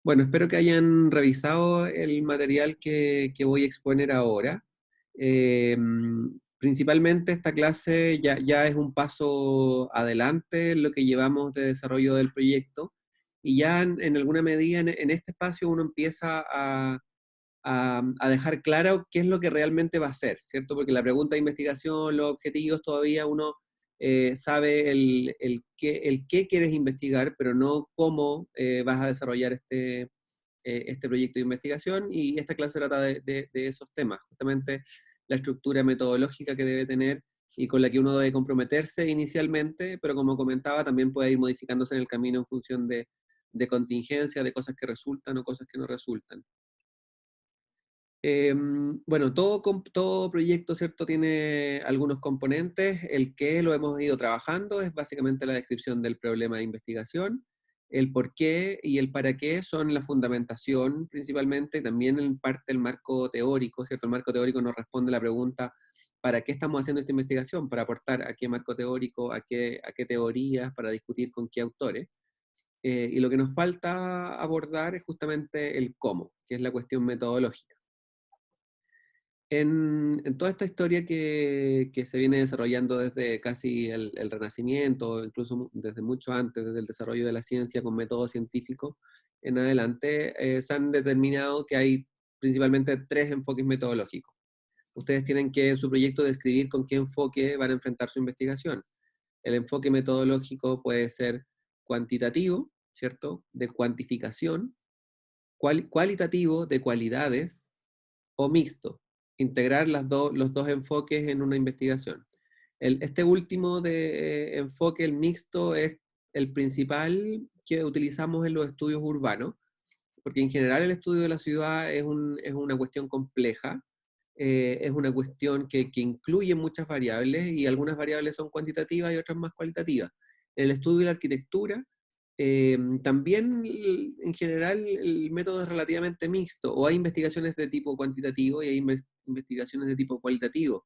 Bueno, espero que hayan revisado el material que voy a exponer ahora. Principalmente esta clase ya es un paso adelante en lo que llevamos de desarrollo del proyecto y ya en alguna medida en este espacio uno empieza a dejar claro qué es lo que realmente va a hacer, ¿cierto? Porque la pregunta de investigación, los objetivos, todavía uno sabe el qué quieres investigar, pero no cómo vas a desarrollar este proyecto de investigación, y esta clase trata de esos temas, justamente la estructura metodológica que debe tener y con la que uno debe comprometerse inicialmente, pero como comentaba, también puede ir modificándose en el camino en función de contingencia, de cosas que resultan o cosas que no resultan. Bueno, todo proyecto, ¿cierto?, tiene algunos componentes. El que lo hemos ido trabajando es básicamente la descripción del problema de investigación. El por qué y el para qué son la fundamentación principalmente, también en parte el marco teórico, ¿cierto? El marco teórico nos responde la pregunta: ¿para qué estamos haciendo esta investigación? Para aportar a qué marco teórico, a qué teorías, para discutir con qué autores. Y lo que nos falta abordar es justamente el cómo, que es la cuestión metodológica. En toda esta historia que se viene desarrollando desde casi el Renacimiento, incluso desde mucho antes, desde el desarrollo de la ciencia con métodos científicos en adelante, se han determinado que hay principalmente tres enfoques metodológicos. Ustedes tienen que en su proyecto describir con qué enfoque van a enfrentar su investigación. El enfoque metodológico puede ser cuantitativo, ¿cierto?, de cuantificación, cualitativo, de cualidades, o mixto, integrar los dos enfoques en una investigación. Este último enfoque, el mixto, es el principal que utilizamos en los estudios urbanos, porque en general el estudio de la ciudad es una cuestión compleja, es una cuestión que incluye muchas variables, y algunas variables son cuantitativas y otras más cualitativas. El estudio de la arquitectura, también en general el método es relativamente mixto, o hay investigaciones de tipo cuantitativo y hay investigaciones de tipo cualitativo.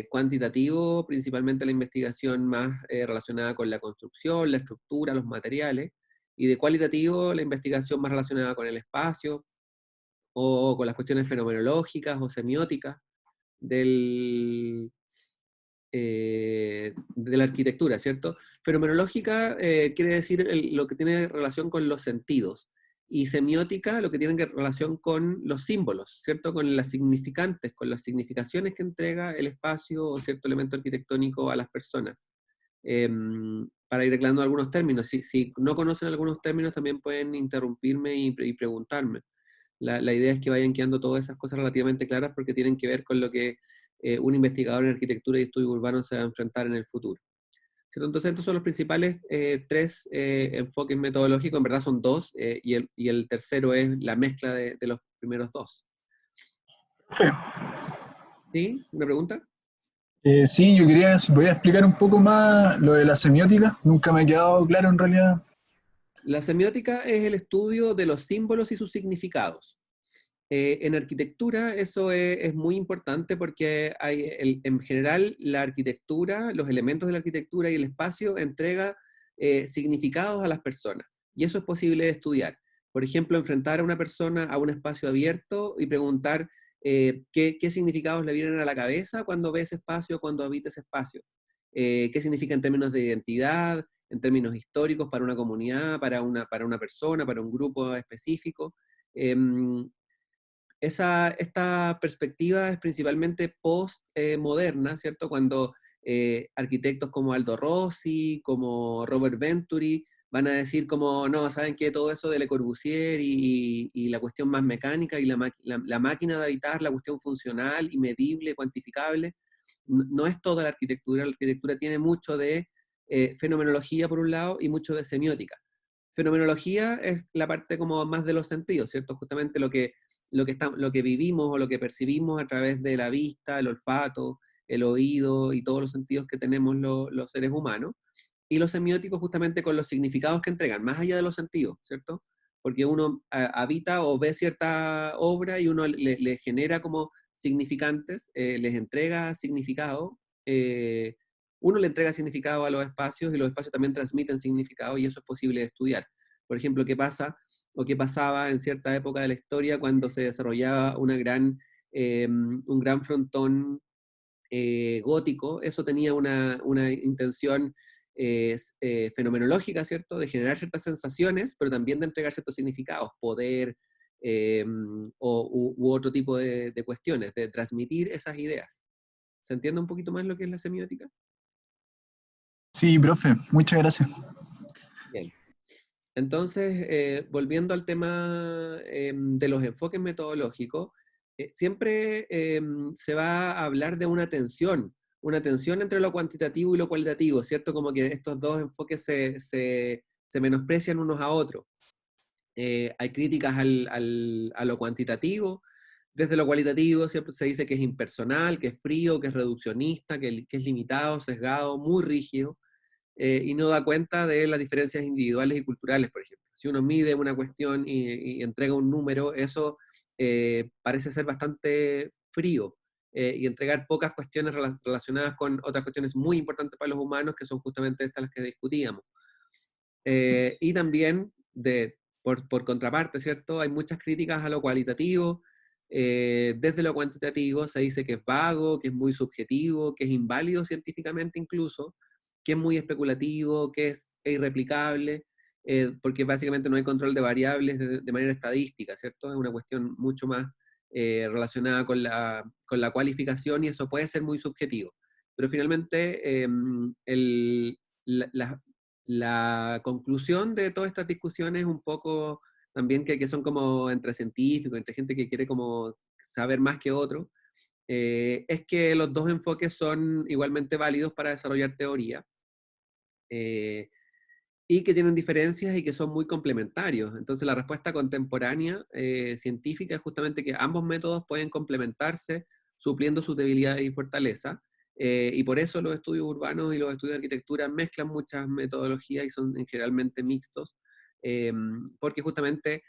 Cuantitativo, principalmente la investigación más relacionada con la construcción, la estructura, los materiales, y de cualitativo la investigación más relacionada con el espacio, o con las cuestiones fenomenológicas o semióticas del, de la arquitectura, ¿cierto? Fenomenológica quiere decir lo que tiene relación con los sentidos, y semiótica lo que tiene relación con los símbolos, ¿cierto? Con las significantes, con las significaciones que entrega el espacio o cierto elemento arquitectónico a las personas. Para ir aclarando algunos términos, si no conocen algunos términos también pueden interrumpirme y preguntarme. La idea es que vayan quedando todas esas cosas relativamente claras, porque tienen que ver con lo que un investigador en arquitectura y estudio urbano se va a enfrentar en el futuro, ¿cierto? Entonces estos son los principales tres enfoques metodológicos. En verdad son dos, y el tercero es la mezcla de los primeros dos. Sí. ¿Sí? ¿Una pregunta? Sí, yo quería, si podía explicar un poco más lo de la semiótica, nunca me ha quedado claro en realidad. La semiótica es el estudio de los símbolos y sus significados. En arquitectura eso es muy importante, porque en general la arquitectura, los elementos de la arquitectura y el espacio entrega significados a las personas, y eso es posible de estudiar. Por ejemplo, enfrentar a una persona a un espacio abierto y preguntar qué significados le vienen a la cabeza cuando ve ese espacio, cuando habita ese espacio. ¿Qué significa en términos de identidad, en términos históricos para una comunidad, para una persona, para un grupo específico? Em, Esta perspectiva es principalmente post-moderna, ¿cierto? Cuando arquitectos como Aldo Rossi, como Robert Venturi, van a decir como, no, ¿saben qué? Todo eso de Le Corbusier y la cuestión más mecánica y la máquina de habitar, la cuestión funcional y medible, cuantificable, no es toda la arquitectura. La arquitectura tiene mucho de fenomenología por un lado y mucho de semiótica. Fenomenología es la parte como más de los sentidos, ¿cierto? Justamente lo que vivimos o lo que percibimos a través de la vista, el olfato, el oído y todos los sentidos que tenemos los seres humanos. Y los semióticos justamente con los significados que entregan, más allá de los sentidos, ¿cierto? Porque uno habita o ve cierta obra y uno le genera como significantes, les entrega significado, uno le entrega significado a los espacios, y los espacios también transmiten significado, y eso es posible de estudiar. por ejemplo, qué pasa o qué pasaba en cierta época de la historia cuando se desarrollaba un gran frontón gótico. Eso tenía una intención fenomenológica, ¿cierto? De generar ciertas sensaciones, pero también de entregar ciertos significados, poder u otro tipo de cuestiones, de transmitir esas ideas. ¿Se entiende un poquito más lo que es la semiótica? Sí, profe, muchas gracias. Bien. Entonces, volviendo al tema de los enfoques metodológicos, siempre se va a hablar de una tensión entre lo cuantitativo y lo cualitativo, ¿cierto? Como que estos dos enfoques se menosprecian unos a otros. Hay críticas a lo cuantitativo. Desde lo cualitativo siempre se dice que es impersonal, que es frío, que es reduccionista, que es limitado, sesgado, muy rígido, y no da cuenta de las diferencias individuales y culturales, por ejemplo. Si uno mide una cuestión y entrega un número, eso parece ser bastante frío, y entregar pocas cuestiones relacionadas con otras cuestiones muy importantes para los humanos, que son justamente estas las que discutíamos. Y también, por contraparte, ¿cierto? Hay muchas críticas a lo cualitativo. Desde lo cuantitativo se dice que es vago, que es muy subjetivo, que es inválido científicamente incluso, que es muy especulativo, que es irreplicable, porque básicamente no hay control de variables de manera estadística, ¿cierto? Es una cuestión mucho más relacionada con la cualificación, y eso puede ser muy subjetivo. Pero finalmente, la, la conclusión de todas estas discusiones, un poco también que son como entre científicos, entre gente que quiere como saber más que otro, es que los dos enfoques son igualmente válidos para desarrollar teoría, eh, y que tienen diferencias y que son muy complementarios. Entonces la respuesta contemporánea científica es justamente que ambos métodos pueden complementarse supliendo sus debilidades y fortalezas, y por eso los estudios urbanos y los estudios de arquitectura mezclan muchas metodologías y son generalmente mixtos, porque justamente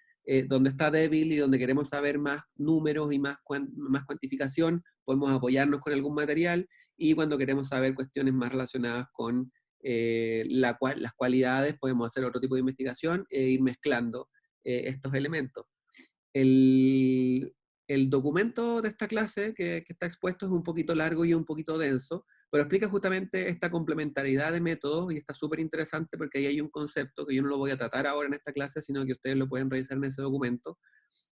donde está débil y donde queremos saber más números y más cuantificación, podemos apoyarnos con algún material, y cuando queremos saber cuestiones más relacionadas con las cualidades, podemos hacer otro tipo de investigación e ir mezclando estos elementos. El, el documento de esta clase que está expuesto es un poquito largo y un poquito denso, pero explica justamente esta complementariedad de métodos, y está súper interesante porque ahí hay un concepto que yo no lo voy a tratar ahora en esta clase, sino que ustedes lo pueden revisar en ese documento,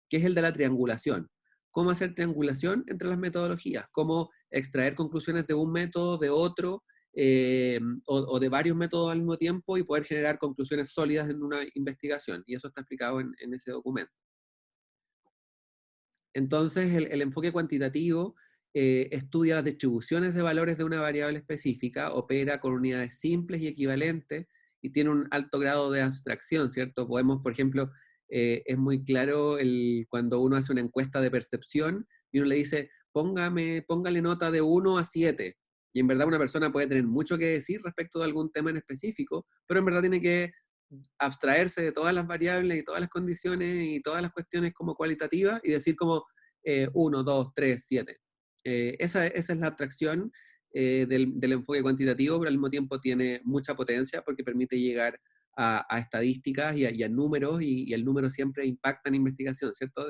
que es el de la triangulación. Cómo hacer triangulación entre las metodologías, cómo extraer conclusiones de un método, de otro, o de varios métodos al mismo tiempo, y poder generar conclusiones sólidas en una investigación. Y eso está explicado en ese documento. Entonces, el enfoque cuantitativo estudia las distribuciones de valores de una variable específica, opera con unidades simples y equivalentes, y tiene un alto grado de abstracción, ¿cierto? Podemos, por ejemplo, es muy claro cuando uno hace una encuesta de percepción y uno le dice, póngale nota de 1 a 7. Y en verdad una persona puede tener mucho que decir respecto de algún tema en específico, pero en verdad tiene que abstraerse de todas las variables y todas las condiciones y todas las cuestiones como cualitativas, y decir como 1, 2, 3, 7. Esa es la abstracción del enfoque cuantitativo, pero al mismo tiempo tiene mucha potencia porque permite llegar a estadísticas y a números, y el número siempre impacta en investigación, ¿cierto?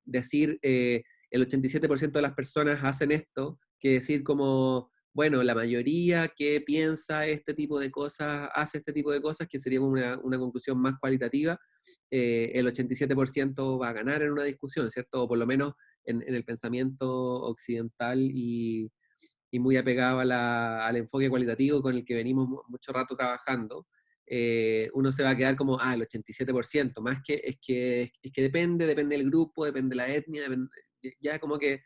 Decir el 87% de las personas hacen esto, que decir como, bueno, la mayoría que piensa este tipo de cosas, hace este tipo de cosas, que sería una conclusión más cualitativa. El 87% va a ganar en una discusión, ¿cierto? O por lo menos en el pensamiento occidental, y muy apegado al enfoque cualitativo con el que venimos mucho rato trabajando. Uno se va a quedar como, el 87%, más es que depende del grupo, depende de la etnia, ya como que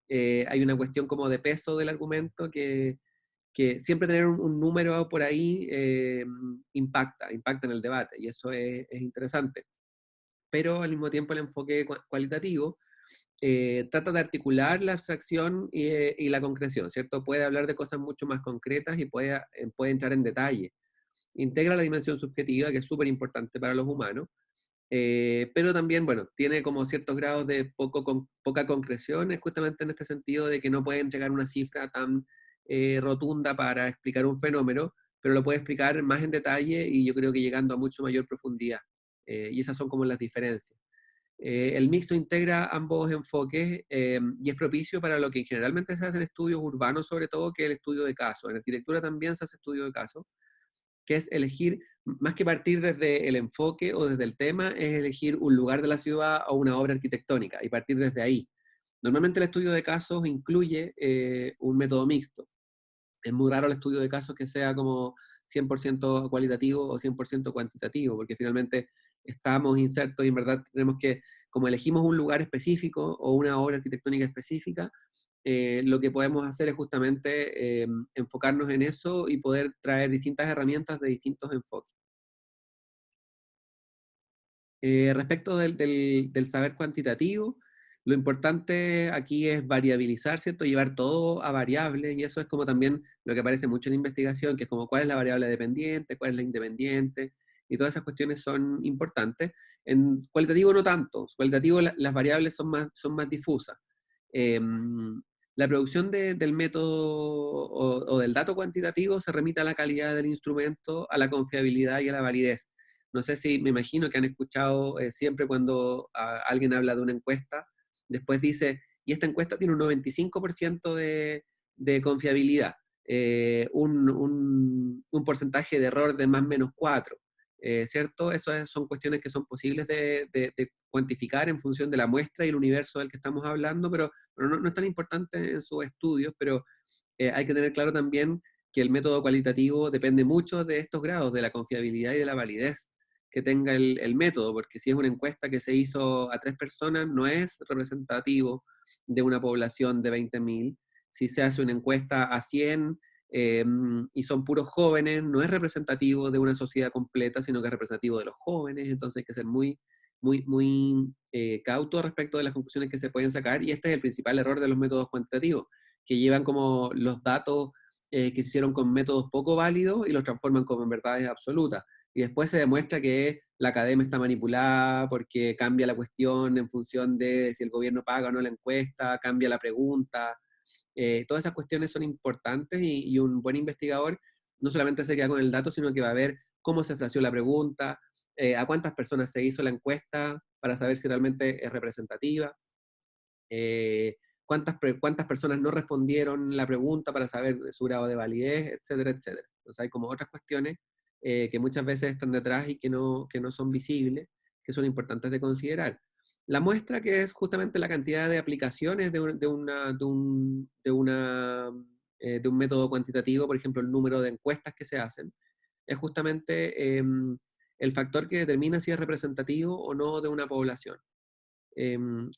hay una cuestión como de peso del argumento, que siempre tener un número por ahí impacta en el debate, y eso es interesante. Pero al mismo tiempo el enfoque cualitativo trata de articular la abstracción y la concreción, ¿cierto? Puede hablar de cosas mucho más concretas y puede entrar en detalle. Integra la dimensión subjetiva, que es súper importante para los humanos, pero también, bueno, tiene como ciertos grados de poca concreción, es justamente en este sentido de que no puede entregar una cifra tan rotunda para explicar un fenómeno, pero lo puede explicar más en detalle, y yo creo que llegando a mucho mayor profundidad. y esas son como las diferencias. El mixto integra ambos enfoques y es propicio para lo que generalmente se hace en estudios urbanos, sobre todo, que es el estudio de casos. En arquitectura también se hace estudio de casos, que es elegir, más que partir desde el enfoque o desde el tema, es elegir un lugar de la ciudad o una obra arquitectónica y partir desde ahí. Normalmente el estudio de casos incluye un método mixto. Es muy raro el estudio de casos que sea como 100% cualitativo o 100% cuantitativo, porque finalmente estamos insertos y en verdad tenemos que, como elegimos un lugar específico o una obra arquitectónica específica, lo que podemos hacer es justamente enfocarnos en eso y poder traer distintas herramientas de distintos enfoques. Respecto del saber cuantitativo, lo importante aquí es variabilizar, ¿cierto? Llevar todo a variables, y eso es como también lo que aparece mucho en investigación, que es como cuál es la variable dependiente, cuál es la independiente, y todas esas cuestiones son importantes. En cualitativo no tanto, cualitativo las variables son más difusas. La producción del método o del dato cuantitativo se remite a la calidad del instrumento, a la confiabilidad y a la validez. No sé si me imagino que han escuchado siempre cuando alguien habla de una encuesta, después dice, y esta encuesta tiene un 95% de confiabilidad, un porcentaje de error de más o menos 4, ¿cierto? Esas son cuestiones que son posibles de cuantificar en función de la muestra y el universo del que estamos hablando, pero no es tan importante en sus estudios, pero hay que tener claro también que el método cualitativo depende mucho de estos grados, de la confiabilidad y de la validez que tenga el método, porque si es una encuesta que se hizo a 3 personas, no es representativo de una población de 20.000. Si se hace una encuesta a 100 y son puros jóvenes, no es representativo de una sociedad completa, sino que es representativo de los jóvenes, entonces hay que ser muy cauto respecto de las conclusiones que se pueden sacar, y este es el principal error de los métodos cuantitativos, que llevan como los datos que se hicieron con métodos poco válidos y los transforman como en verdades absolutas. Y después se demuestra que la academia está manipulada porque cambia la cuestión en función de si el gobierno paga o no la encuesta, cambia la pregunta. Todas esas cuestiones son importantes y un buen investigador no solamente se queda con el dato, sino que va a ver cómo se fraseó la pregunta, a cuántas personas se hizo la encuesta para saber si realmente es representativa, cuántas personas no respondieron la pregunta para saber su grado de validez, etcétera, etcétera. Entonces hay como otras cuestiones que muchas veces están detrás y que no son visibles, que son importantes de considerar. La muestra, que es justamente la cantidad de aplicaciones de un método cuantitativo, por ejemplo, el número de encuestas que se hacen, es justamente el factor que determina si es representativo o no de una población.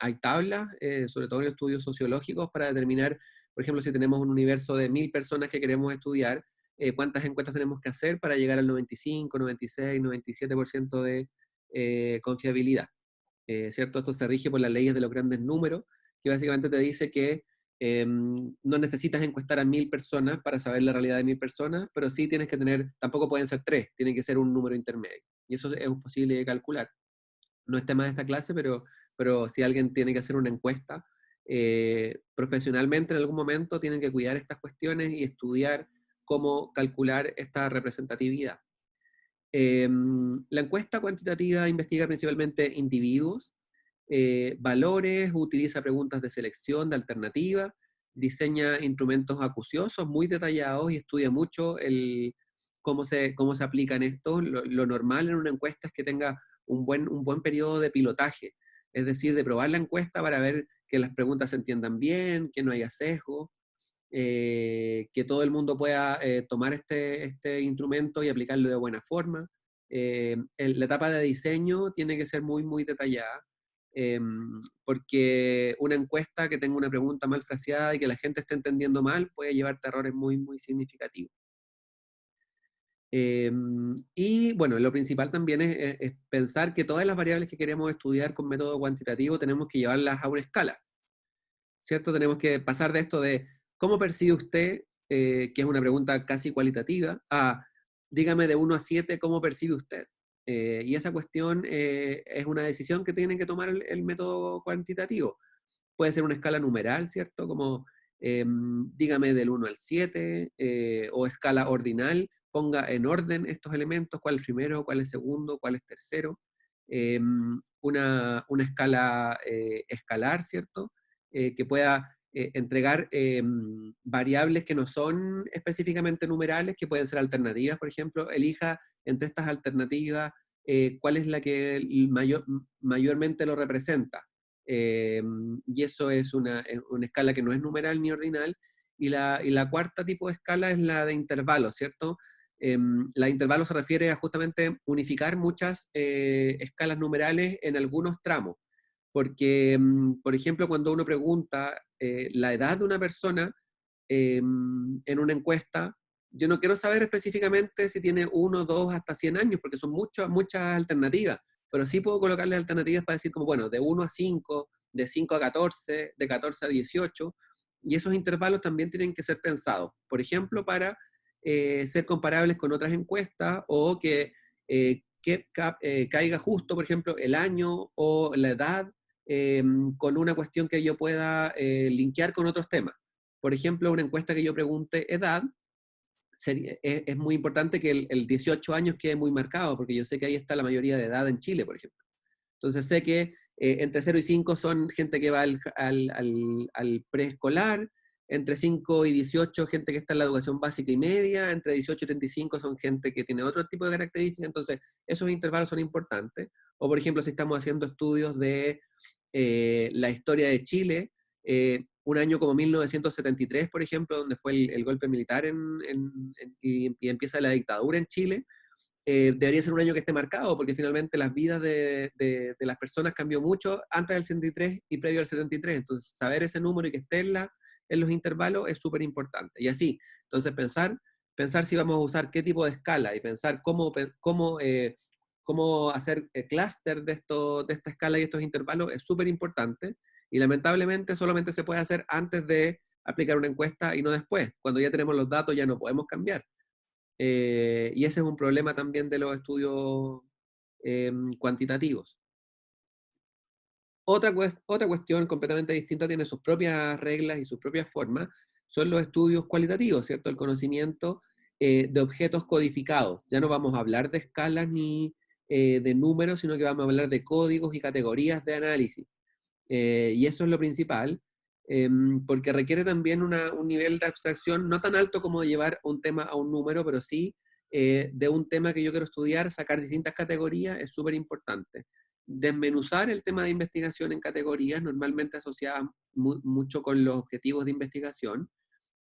Hay tablas, sobre todo en estudios sociológicos, para determinar, por ejemplo, si tenemos un universo de 1.000 personas que queremos estudiar, cuántas encuestas tenemos que hacer para llegar al 95, 96, 97% de confiabilidad. ¿Cierto? Esto se rige por las leyes de los grandes números, que básicamente te dice que no necesitas encuestar a 1.000 personas para saber la realidad de 1.000 personas, pero sí tienes que tener, tampoco pueden ser 3, tiene que ser un número intermedio. Y eso es posible de calcular. No es tema de esta clase, pero si alguien tiene que hacer una encuesta, profesionalmente en algún momento tienen que cuidar estas cuestiones y estudiar cómo calcular esta representatividad. La encuesta cuantitativa investiga principalmente individuos, valores, utiliza preguntas de selección, de alternativa, diseña instrumentos acuciosos muy detallados y estudia mucho cómo se aplican estos. Lo normal en una encuesta es que tenga un buen periodo de pilotaje, es decir, de probar la encuesta para ver que las preguntas se entiendan bien, que no haya sesgo, que todo el mundo pueda tomar este instrumento y aplicarlo de buena forma. La etapa de diseño tiene que ser muy detallada, porque una encuesta que tenga una pregunta mal fraseada y que la gente esté entendiendo mal puede llevarte a errores muy significativos. Y bueno, lo principal también es pensar que todas las variables que queremos estudiar con método cuantitativo tenemos que llevarlas a una escala, ¿cierto? Tenemos que pasar de esto de cómo percibe usted, que es una pregunta casi cualitativa, a dígame de 1 a 7 cómo percibe usted. Y esa cuestión es una decisión que tiene que tomar el método cuantitativo. Puede ser una escala numeral, ¿cierto? Como dígame del 1 al 7, o escala ordinal, ponga en orden estos elementos, cuál es primero, cuál es segundo, cuál es tercero. una escala escalar, ¿cierto? Que pueda entregar variables que no son específicamente numerales, que pueden ser alternativas, por ejemplo. Elija entre estas alternativas cuál es la que mayormente lo representa. Y eso es una escala que no es numeral ni ordinal. Y la cuarta tipo de escala es la de intervalos, ¿cierto? La de intervalos se refiere a justamente unificar muchas escalas numerales en algunos tramos. Porque, por ejemplo, cuando uno pregunta la edad de una persona en una encuesta, yo no quiero saber específicamente si tiene 1, 2, hasta 100 años, porque son muchas alternativas, pero sí puedo colocarle alternativas para decir como, bueno, de 1 a 5, de 5 a 14, de 14 a 18, y esos intervalos también tienen que ser pensados, por ejemplo, para ser comparables con otras encuestas o que caiga justo, por ejemplo, el año o la edad con una cuestión que yo pueda linkear con otros temas. Por ejemplo, una encuesta que yo pregunte edad, es muy importante que el 18 años quede muy marcado, porque yo sé que ahí está la mayoría de edad en Chile, por ejemplo. Entonces sé que entre 0 y 5 son gente que va al preescolar, entre 5 y 18 gente que está en la educación básica y media, entre 18 y 35 son gente que tiene otro tipo de características, entonces esos intervalos son importantes. O por ejemplo, si estamos haciendo estudios de la historia de Chile, un año como 1973, por ejemplo, donde fue el golpe militar y empieza la dictadura en Chile, debería ser un año que esté marcado, porque finalmente las vidas de las personas cambió mucho antes del 73 y previo al 73, entonces saber ese número y que esté en los intervalos es súper importante. Y así, entonces pensar si vamos a usar qué tipo de escala y pensar cómo hacer clúster de esta escala y estos intervalos es súper importante, y lamentablemente solamente se puede hacer antes de aplicar una encuesta y no después. Cuando ya tenemos los datos ya no podemos cambiar. Y ese es un problema también de los estudios cuantitativos. Otra cuestión completamente distinta, tiene sus propias reglas y sus propias formas, son los estudios cualitativos, ¿cierto? El conocimiento de objetos codificados. Ya no vamos a hablar de escalas ni de números, sino que vamos a hablar de códigos y categorías de análisis. Y eso es lo principal, porque requiere también un nivel de abstracción no tan alto como de llevar un tema a un número, pero sí de un tema que yo quiero estudiar, sacar distintas categorías es súper importante. Desmenuzar el tema de investigación en categorías, normalmente asociadas mucho con los objetivos de investigación,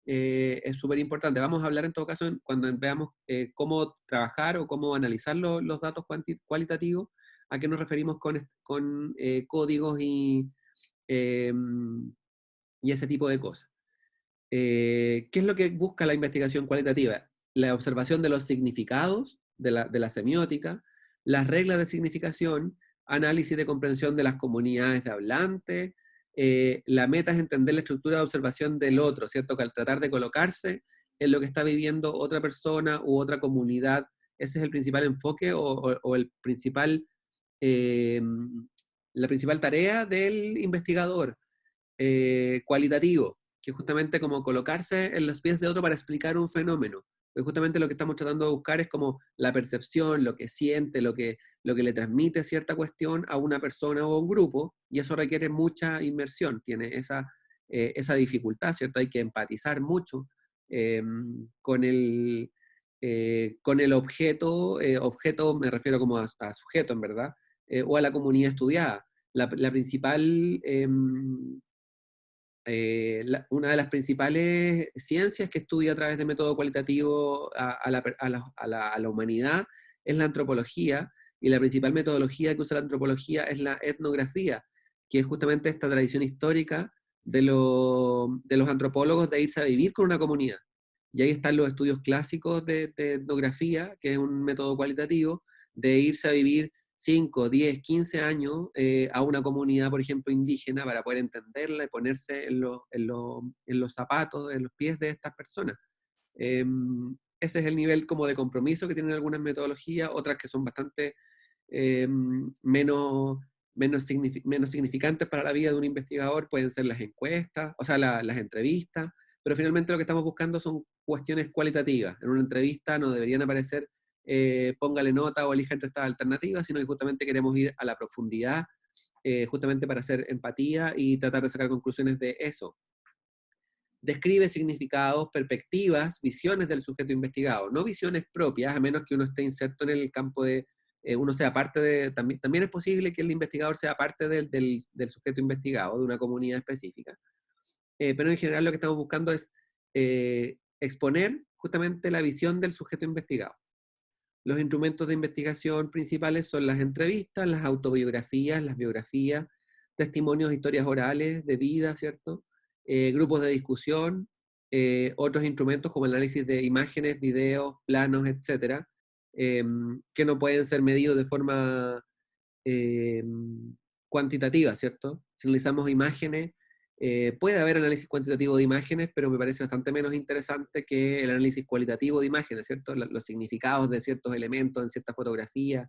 es súper importante. Vamos a hablar en todo caso cuando veamos cómo trabajar o cómo analizar los datos cualitativos, a qué nos referimos con códigos eh, y ese tipo de cosas. ¿Qué es lo que busca la investigación cualitativa? La observación de los significados de la semiótica, las reglas de significación, análisis de comprensión de las comunidades de hablantes. La meta es entender la estructura de observación del otro, ¿cierto? Que al tratar de colocarse en lo que está viviendo otra persona u otra comunidad, ese es el principal enfoque o el principal, la principal tarea del investigador cualitativo, que es justamente como colocarse en los pies de otro para explicar un fenómeno. Porque justamente lo que estamos tratando de buscar es como la percepción, lo que siente, lo que le transmite cierta cuestión a una persona o a un grupo, y eso requiere mucha inmersión, tiene esa dificultad, ¿cierto? Hay que empatizar mucho eh, con con el objeto me refiero como a sujeto, en verdad, o a la comunidad estudiada. La principal una de las principales ciencias que estudia a través de método cualitativo a la humanidad es la antropología, y la principal metodología que usa la antropología es la etnografía, que es justamente esta tradición histórica de los antropólogos de irse a vivir con una comunidad. Y ahí están los estudios clásicos de etnografía, que es un método cualitativo, de irse a vivir 5, 10, 15 años a una comunidad, por ejemplo, indígena, para poder entenderla y ponerse en los zapatos, en los pies de estas personas. Eh, Ese es el nivel como de compromiso que tienen algunas metodologías, otras que son bastante eh, menos, menos significantes para la vida de un investigador, pueden ser las encuestas, o sea, las entrevistas, pero finalmente lo que estamos buscando son cuestiones cualitativas. En una entrevista no deberían aparecer póngale nota o elija entre estas alternativas, sino que justamente queremos ir a la profundidad, justamente para hacer empatía y tratar de sacar conclusiones de eso. Describe significados, perspectivas, visiones del sujeto investigado, no visiones propias, a menos que uno esté inserto en el campo de, uno sea parte de, también es posible que el investigador sea parte del sujeto investigado, de una comunidad específica. Pero en general lo que estamos buscando es exponer justamente la visión del sujeto investigado. Los instrumentos de investigación principales son las entrevistas, las autobiografías, las biografías, testimonios, historias orales de vida, ¿cierto? Grupos de discusión, otros instrumentos como el análisis de imágenes, videos, planos, etcétera, que no pueden ser medidos de forma cuantitativa, ¿cierto? Si analizamos imágenes, puede haber análisis cuantitativo de imágenes, pero me parece bastante menos interesante que el análisis cualitativo de imágenes, ¿cierto? Los significados de ciertos elementos en cierta fotografía,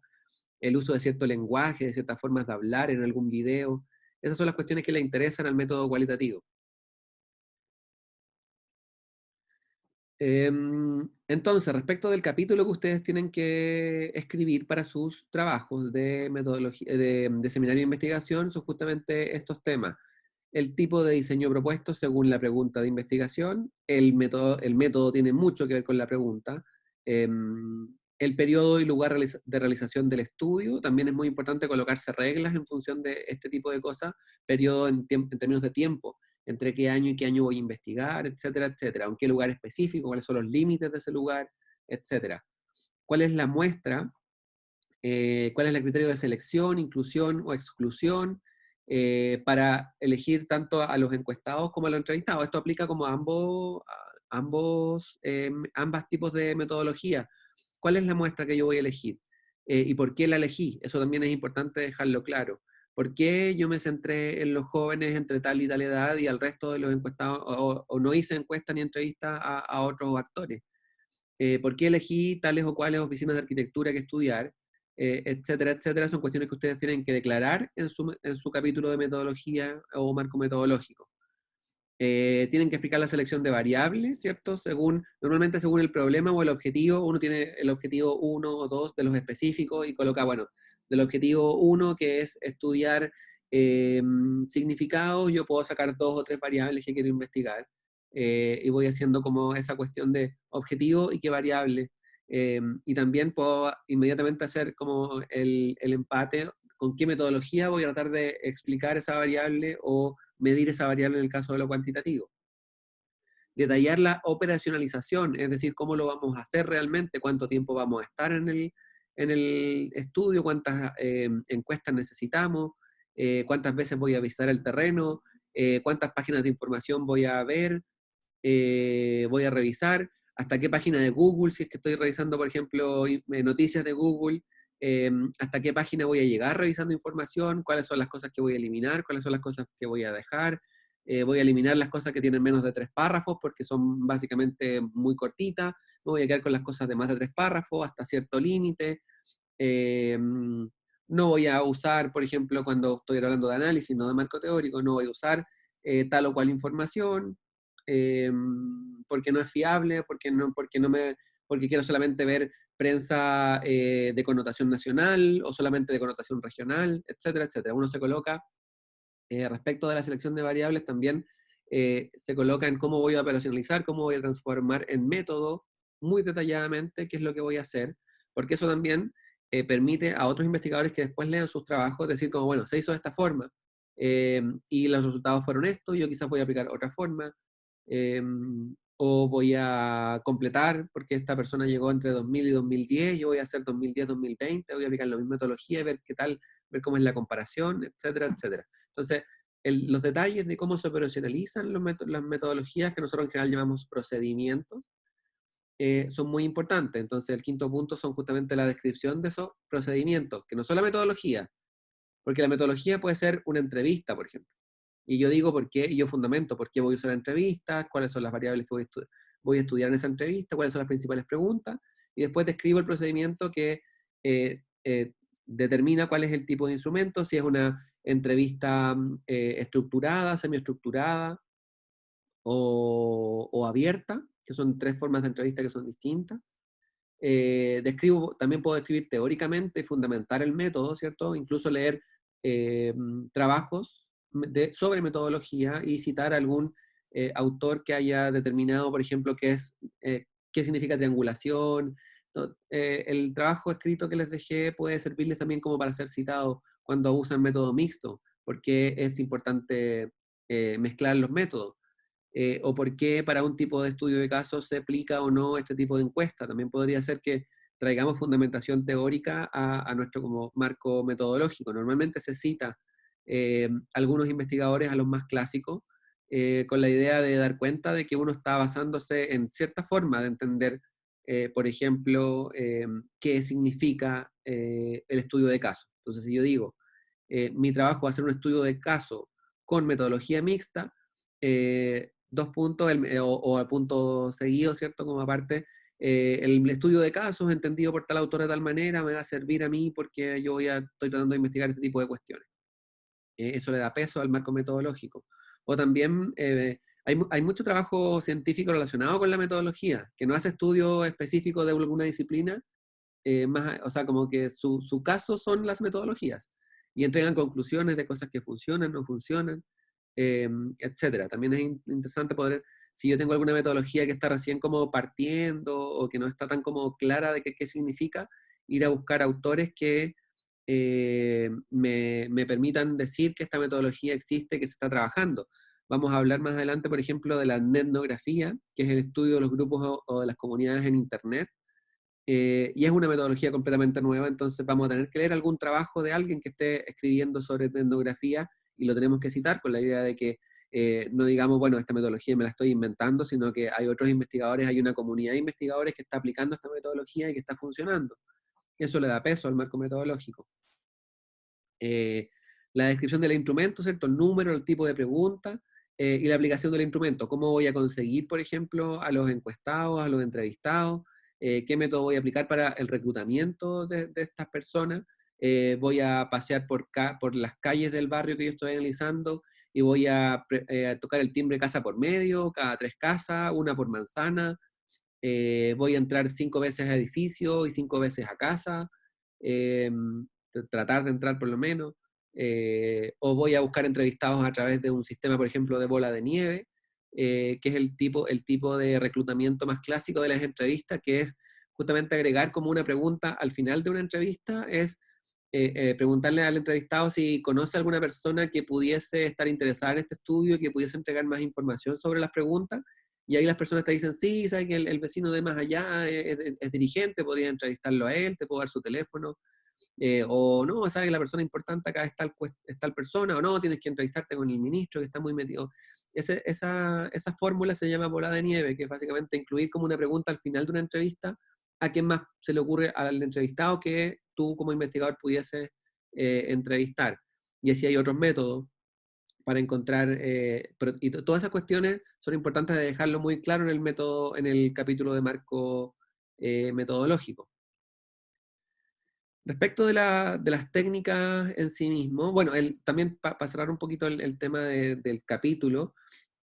el uso de cierto lenguaje, de ciertas formas de hablar en algún video. Esas son las cuestiones que le interesan al método cualitativo. Entonces, respecto del capítulo que ustedes tienen que escribir para sus trabajos de metodología, de seminario de investigación, son justamente estos temas. El tipo de diseño propuesto según la pregunta de investigación, el método tiene mucho que ver con la pregunta, el periodo y lugar de realización del estudio, también es muy importante colocarse reglas en función de este tipo de cosas, periodo en términos de tiempo, entre qué año y qué año voy a investigar, etcétera, etcétera, en qué lugar específico, cuáles son los límites de ese lugar, etcétera. ¿Cuál es la muestra? ¿Cuál es el criterio de selección, inclusión o exclusión para elegir tanto a los encuestados como a los entrevistados? Esto aplica como a ambas tipos de metodología. ¿Cuál es la muestra que yo voy a elegir? ¿Y por qué la elegí? Eso también es importante dejarlo claro. ¿Por qué yo me centré en los jóvenes entre tal y tal edad y al resto de los encuestados, o no hice encuesta ni entrevista a otros actores? ¿Por qué elegí tales o cuales oficinas de arquitectura que estudiar? Etcétera, etcétera, son cuestiones que ustedes tienen que declarar en su capítulo de metodología o marco metodológico. Tienen que explicar la selección de variables, ¿cierto? Normalmente según el problema o el objetivo, uno tiene el objetivo 1 o 2 de los específicos y coloca, bueno, del objetivo 1, que es estudiar significados, yo puedo sacar 2 o 3 variables que quiero investigar, y voy haciendo como esa cuestión de objetivo y qué variable. Y también puedo inmediatamente hacer como el empate con qué metodología voy a tratar de explicar esa variable o medir esa variable en el caso de lo cuantitativo. Detallar la operacionalización, es decir, cómo lo vamos a hacer realmente, cuánto tiempo vamos a estar en el estudio, cuántas encuestas necesitamos, cuántas veces voy a visitar el terreno, cuántas páginas de información voy a ver, voy a revisar, hasta qué página de Google, si es que estoy revisando, por ejemplo, noticias de Google, hasta qué página voy a llegar revisando información, cuáles son las cosas que voy a eliminar, cuáles son las cosas que voy a dejar. Voy a eliminar las cosas que tienen menos de 3 párrafos porque son básicamente muy cortitas. Me voy a quedar con las cosas de más de 3 párrafos hasta cierto límite. No voy a usar, por ejemplo, cuando estoy hablando de análisis, no de marco teórico, no voy a usar tal o cual información, porque no es fiable, porque quiero solamente ver prensa de connotación nacional o solamente de connotación regional, etcétera, etcétera. Uno se coloca, respecto de la selección de variables, también se coloca en cómo voy a operacionalizar, cómo voy a transformar en método muy detalladamente qué es lo que voy a hacer, porque eso también permite a otros investigadores que después lean sus trabajos decir como, bueno, se hizo de esta forma, y los resultados fueron estos, yo quizás voy a aplicar otra forma, eh, o voy a completar, porque esta persona llegó entre 2000 y 2010, yo voy a hacer 2010-2020, voy a aplicar la misma metodología, ver qué tal, ver cómo es la comparación, etcétera, etcétera. Entonces, los detalles de cómo se operacionalizan las metodologías, que nosotros en general llamamos procedimientos, son muy importantes. Entonces, el quinto punto son justamente la descripción de esos procedimientos, que no son la metodología, porque la metodología puede ser una entrevista, por ejemplo. Y yo digo por qué, y yo fundamento por qué voy a usar entrevistas, cuáles son las variables que voy a estudiar en esa entrevista, cuáles son las principales preguntas, y después describo el procedimiento que determina cuál es el tipo de instrumento, si es una entrevista estructurada, semiestructurada o abierta, que son 3 formas de entrevista que son distintas. También puedo describir teóricamente, fundamentar el método, ¿cierto? Incluso leer trabajos sobre metodología y citar algún autor que haya determinado, por ejemplo, qué significa triangulación. El trabajo escrito que les dejé puede servirles también como para ser citado cuando usan método mixto, porque es importante mezclar los métodos. O por qué para un tipo de estudio de casos se aplica o no este tipo de encuesta. También podría ser que traigamos fundamentación teórica a nuestro como marco metodológico. Normalmente se cita algunos investigadores, a los más clásicos, con la idea de dar cuenta de que uno está basándose en cierta forma de entender, por ejemplo, qué significa el estudio de caso. Entonces, si yo digo, mi trabajo va a ser un estudio de caso con metodología mixta, dos puntos, o al punto seguido, ¿cierto? Como aparte, el estudio de casos entendido por tal autor de tal manera me va a servir a mí porque yo estoy tratando de investigar ese tipo de cuestiones. Eso le da peso al marco metodológico. O también hay mucho trabajo científico relacionado con la metodología, que no hace estudios específicos de alguna disciplina, o sea, como que su caso son las metodologías, y entregan conclusiones de cosas que funcionan, no funcionan, etcétera. También es interesante poder, si yo tengo alguna metodología que está recién como partiendo, o que no está tan como clara de qué significa, ir a buscar autores que me permitan decir que esta metodología existe, que se está trabajando. Vamos a hablar más adelante, por ejemplo, de la etnografía, que es el estudio de los grupos o de las comunidades en Internet, y es una metodología completamente nueva, entonces vamos a tener que leer algún trabajo de alguien que esté escribiendo sobre etnografía, y lo tenemos que citar con la idea de que no digamos, bueno, esta metodología me la estoy inventando, sino que hay otros investigadores, hay una comunidad de investigadores que está aplicando esta metodología y que está funcionando. Eso le da peso al marco metodológico. La descripción del instrumento, ¿cierto? El número, el tipo de pregunta, y la aplicación del instrumento. ¿Cómo voy a conseguir, por ejemplo, a los encuestados, a los entrevistados? ¿Qué método voy a aplicar para el reclutamiento de estas personas? Voy a pasear por las calles del barrio que yo estoy analizando, y voy a tocar el timbre casa por medio, cada 3 casas, una por manzana. Voy a entrar 5 veces a edificio y 5 veces a casa. Eh, Tratar de entrar por lo menos. O voy a buscar entrevistados a través de un sistema, por ejemplo, de bola de nieve, que es el tipo de reclutamiento más clásico de las entrevistas, que es justamente agregar como una pregunta al final de una entrevista, es preguntarle al entrevistado si conoce a alguna persona que pudiese estar interesada en este estudio, que pudiese entregar más información sobre las preguntas, y ahí las personas te dicen, sí, sabes que el vecino de más allá es dirigente, podría entrevistarlo a él, te puedo dar su teléfono. O no, sabes que la persona importante acá es tal persona, o no, tienes que entrevistarte con el ministro que está muy metido. Esa fórmula se llama bola de nieve, que es básicamente incluir como una pregunta al final de una entrevista a quién más se le ocurre al entrevistado que tú como investigador pudieses entrevistar. Y así hay otros métodos para encontrar, y todas esas cuestiones son importantes de dejarlo muy claro en el método, en el capítulo de marco metodológico. Respecto de las técnicas en sí mismo, bueno, también para cerrar un poquito el tema del capítulo,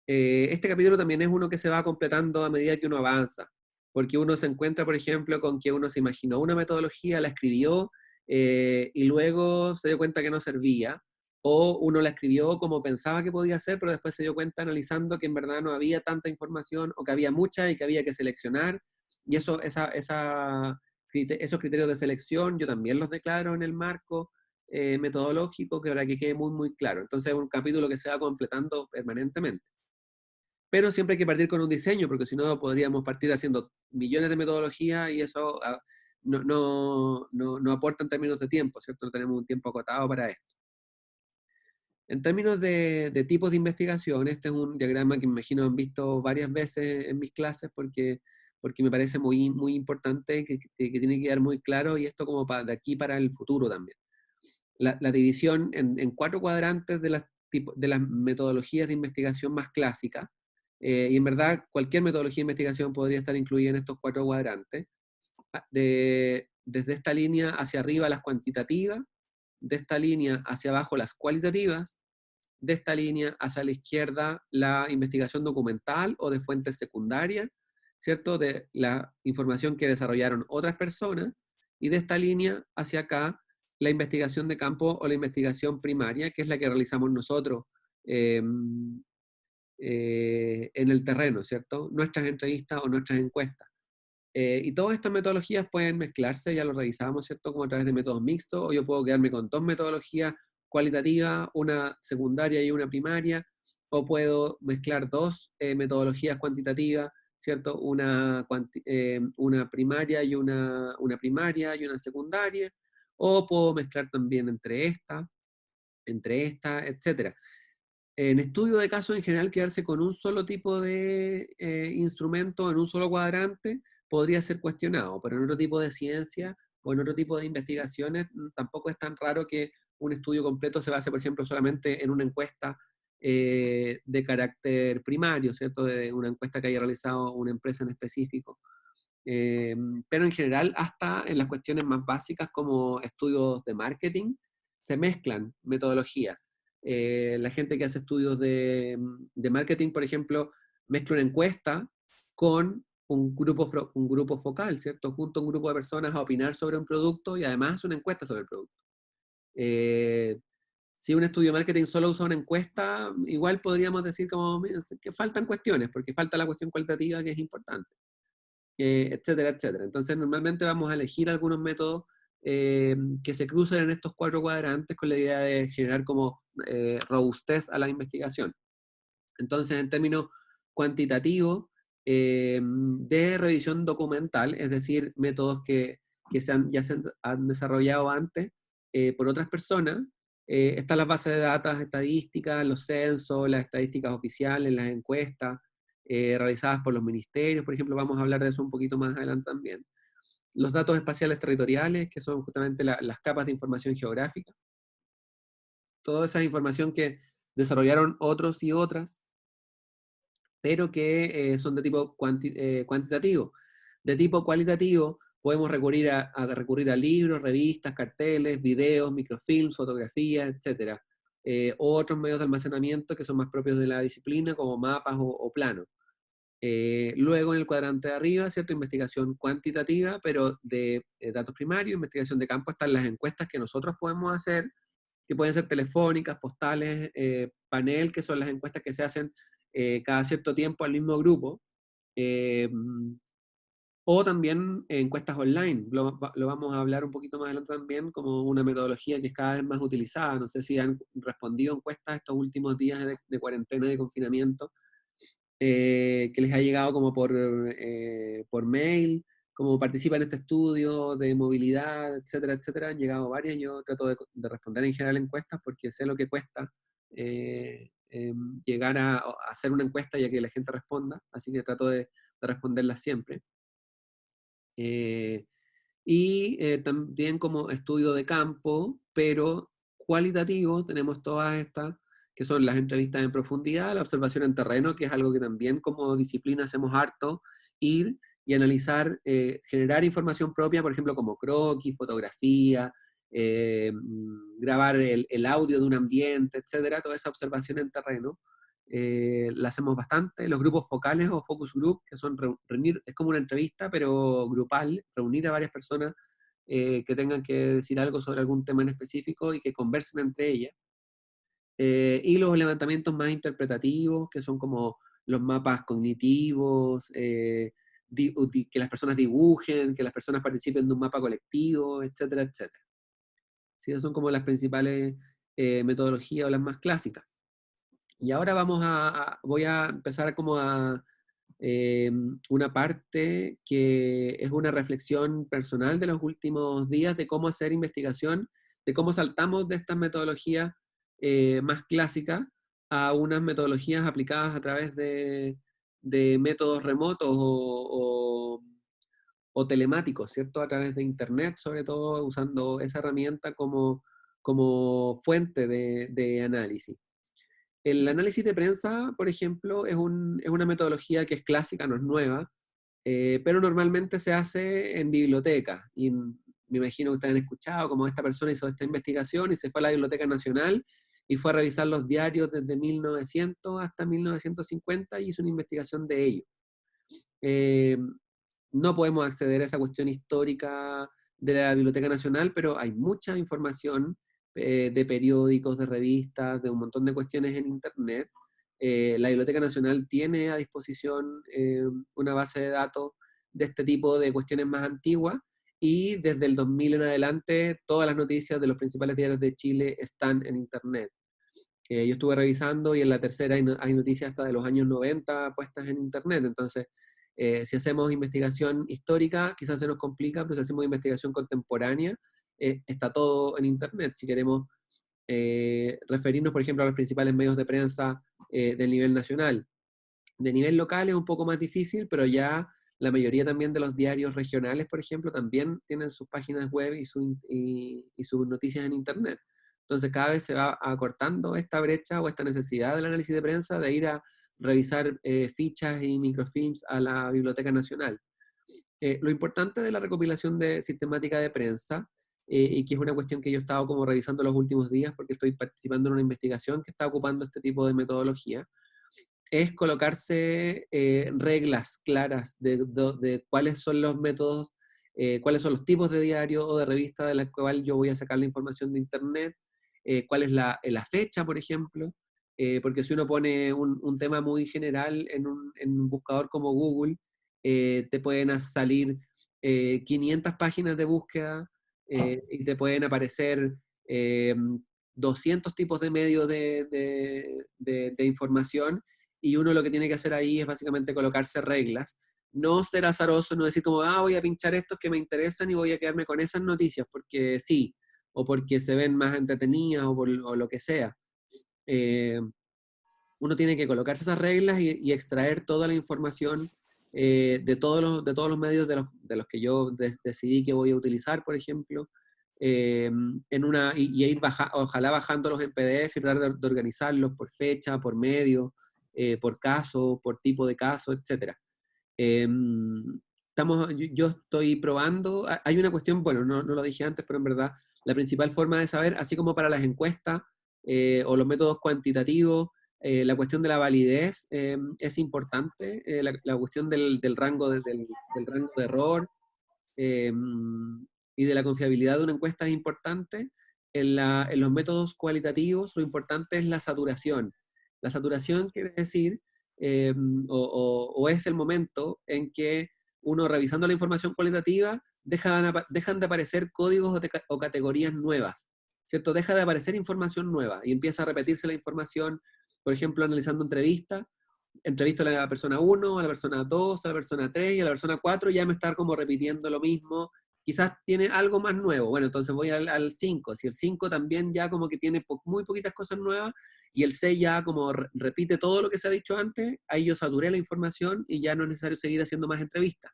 este capítulo también es uno que se va completando a medida que uno avanza, porque uno se encuentra, por ejemplo, con que uno se imaginó una metodología, la escribió, y luego se dio cuenta que no servía, o uno la escribió como pensaba que podía ser, pero después se dio cuenta analizando que en verdad no había tanta información, o que había mucha y que había que seleccionar, y esos criterios de selección yo también los declaro en el marco metodológico, que para que quede muy, muy claro. Entonces es un capítulo que se va completando permanentemente. Pero siempre hay que partir con un diseño, porque si no podríamos partir haciendo millones de metodologías, y eso no aporta en términos de tiempo, ¿cierto? No tenemos un tiempo acotado para esto. En términos de tipos de investigación, este es un diagrama que me imagino han visto varias veces en mis clases, porque me parece muy, muy importante, que tiene que quedar muy claro, y esto como de aquí para el futuro también. La división en 4 cuadrantes de las metodologías de investigación más clásicas, y en verdad cualquier metodología de investigación podría estar incluida en estos 4 cuadrantes, desde esta línea hacia arriba las cuantitativas, de esta línea hacia abajo las cualitativas, de esta línea hacia la izquierda la investigación documental o de fuentes secundarias, ¿cierto? De la información que desarrollaron otras personas, y de esta línea hacia acá, la investigación de campo o la investigación primaria, que es la que realizamos nosotros en el terreno, ¿cierto? Nuestras entrevistas o nuestras encuestas. Y todas estas metodologías pueden mezclarse, ya lo revisamos, ¿cierto? Como a través de métodos mixtos, o yo puedo quedarme con dos metodologías cualitativas, una secundaria y una primaria, o puedo mezclar dos metodologías cuantitativas, ¿cierto? Una primaria y una primaria y una secundaria, o puedo mezclar también entre esta, etc. En estudio de casos, en general, quedarse con un solo tipo de instrumento en un solo cuadrante podría ser cuestionado, pero en otro tipo de ciencia o en otro tipo de investigaciones tampoco es tan raro que un estudio completo se base, por ejemplo, solamente en una encuesta de carácter primario, ¿cierto? De una encuesta que haya realizado una empresa en específico. Pero en general, hasta en las cuestiones más básicas como estudios de marketing, se mezclan metodologías. La gente que hace estudios de marketing, por ejemplo, mezcla una encuesta con un grupo focal, ¿cierto? Junto a un grupo de personas a opinar sobre un producto y además una encuesta sobre el producto. Si un estudio de marketing solo usa una encuesta, igual podríamos decir como que faltan cuestiones, porque falta la cuestión cualitativa que es importante. Etcétera, etcétera. Entonces, normalmente vamos a elegir algunos métodos que se crucen en estos cuatro cuadrantes con la idea de generar como robustez a la investigación. Entonces, en términos cuantitativos, de revisión documental, es decir, métodos que ya se han desarrollado antes por otras personas, están las bases de datos estadísticas, los censos, las estadísticas oficiales, las encuestas, realizadas por los ministerios, por ejemplo, vamos a hablar de eso un poquito más adelante también. Los datos espaciales territoriales, que son justamente las capas de información geográfica. Toda esa información que desarrollaron otros y otras, pero que son de tipo cuantitativo. De tipo cualitativo, podemos recurrir a libros, revistas, carteles, videos, microfilms, fotografías, etc. Otros medios de almacenamiento que son más propios de la disciplina, como mapas o planos. Luego en el cuadrante de arriba, ¿cierto? Investigación cuantitativa, pero de datos primarios, investigación de campo, están las encuestas que nosotros podemos hacer, que pueden ser telefónicas, postales, panel, que son las encuestas que se hacen cada cierto tiempo al mismo grupo, eh, o también encuestas online. Lo vamos a hablar un poquito más adelante también como una metodología que es cada vez más utilizada. No sé si han respondido encuestas estos últimos días de cuarentena y de confinamiento, que les ha llegado como por mail, como participa en este estudio de movilidad, etcétera, etcétera. Han llegado varias. Yo trato de responder en general encuestas porque sé lo que cuesta llegar a hacer una encuesta y a que la gente responda, así que trato de responderlas siempre. También como estudio de campo, pero cualitativo, tenemos todas estas, que son las entrevistas en profundidad, la observación en terreno, que es algo que también como disciplina hacemos harto, ir y analizar, generar información propia, por ejemplo, como croquis, fotografía, grabar el audio de un ambiente, etcétera, toda esa observación en terreno. La hacemos bastante. Los grupos focales o focus group, que son reunir, es como una entrevista, pero grupal, reunir a varias personas que tengan que decir algo sobre algún tema en específico y que conversen entre ellas. Y los levantamientos más interpretativos, que son como los mapas cognitivos, que las personas dibujen, que las personas participen de un mapa colectivo, etcétera, etcétera. ¿Sí? Esas son como las principales metodologías o las más clásicas. Y ahora voy a empezar como a una parte que es una reflexión personal de los últimos días de cómo hacer investigación, de cómo saltamos de estas metodologías más clásicas a unas metodologías aplicadas a través de métodos remotos o telemáticos, ¿cierto? A través de Internet, sobre todo usando esa herramienta como fuente de análisis. El análisis de prensa, por ejemplo, es una metodología que es clásica, no es nueva, pero normalmente se hace en bibliotecas. Y me imagino que ustedes han escuchado cómo esta persona hizo esta investigación y se fue a la Biblioteca Nacional y fue a revisar los diarios desde 1900 hasta 1950 y hizo una investigación de ello. Eh, no podemos acceder a esa cuestión histórica de la Biblioteca Nacional, pero hay mucha información de periódicos, de revistas, de un montón de cuestiones en Internet. La Biblioteca Nacional tiene a disposición una base de datos de este tipo de cuestiones más antiguas, y desde el 2000 en adelante todas las noticias de los principales diarios de Chile están en Internet. Yo estuve revisando y en la tercera hay noticias hasta de los años 90 puestas en Internet. Entonces, si hacemos investigación histórica, quizás se nos complica, pero si hacemos investigación contemporánea, está todo en Internet. Si queremos referirnos, por ejemplo, a los principales medios de prensa del nivel nacional. De nivel local es un poco más difícil, pero ya la mayoría también de los diarios regionales, por ejemplo, también tienen sus páginas web y sus noticias en Internet. Entonces cada vez se va acortando esta brecha o esta necesidad del análisis de prensa de ir a revisar fichas y microfilms a la Biblioteca Nacional. Lo importante de la recopilación de sistemática de prensa, y que es una cuestión que yo he estado como revisando los últimos días porque estoy participando en una investigación que está ocupando este tipo de metodología, es colocarse reglas claras de cuáles son los métodos, cuáles son los tipos de diario o de revista de la cual yo voy a sacar la información de Internet, cuál es la fecha, por ejemplo, porque si uno pone un tema muy general en un buscador como Google, te pueden salir 500 páginas de búsqueda y te pueden aparecer 200 tipos de medios de información, y uno lo que tiene que hacer ahí es básicamente colocarse reglas, no ser azaroso, no decir como, voy a pinchar estos que me interesan y voy a quedarme con esas noticias, porque sí, o porque se ven más entretenidas, o lo que sea. Eh, Uno tiene que colocarse esas reglas y extraer toda la información de todos los medios de los que yo decidí que voy a utilizar, por ejemplo, y ir ojalá bajándolos en PDF y tratar de organizarlos por fecha, por medio, por caso, por tipo de caso, etc. Yo estoy probando, hay una cuestión, bueno, no lo dije antes, pero en verdad la principal forma de saber, así como para las encuestas o los métodos cuantitativos, la cuestión de la validez es importante, la cuestión del rango, del rango de error eh, y de la confiabilidad de una encuesta es importante. En los métodos cualitativos lo importante es la saturación. La saturación quiere decir, eh, o es el momento en que uno, revisando la información cualitativa, dejan de aparecer códigos o categorías nuevas, ¿cierto? Deja de aparecer información nueva y empieza a repetirse la información. Por ejemplo, analizando entrevisto a la persona 1, a la persona 2, a la persona 3 y a la persona 4, ya me está como repitiendo lo mismo. Quizás tiene algo más nuevo. Bueno, entonces voy al 5. Si el 5 también ya como que tiene muy poquitas cosas nuevas, y el 6 ya como repite todo lo que se ha dicho antes, ahí yo saturé la información y ya no es necesario seguir haciendo más entrevistas.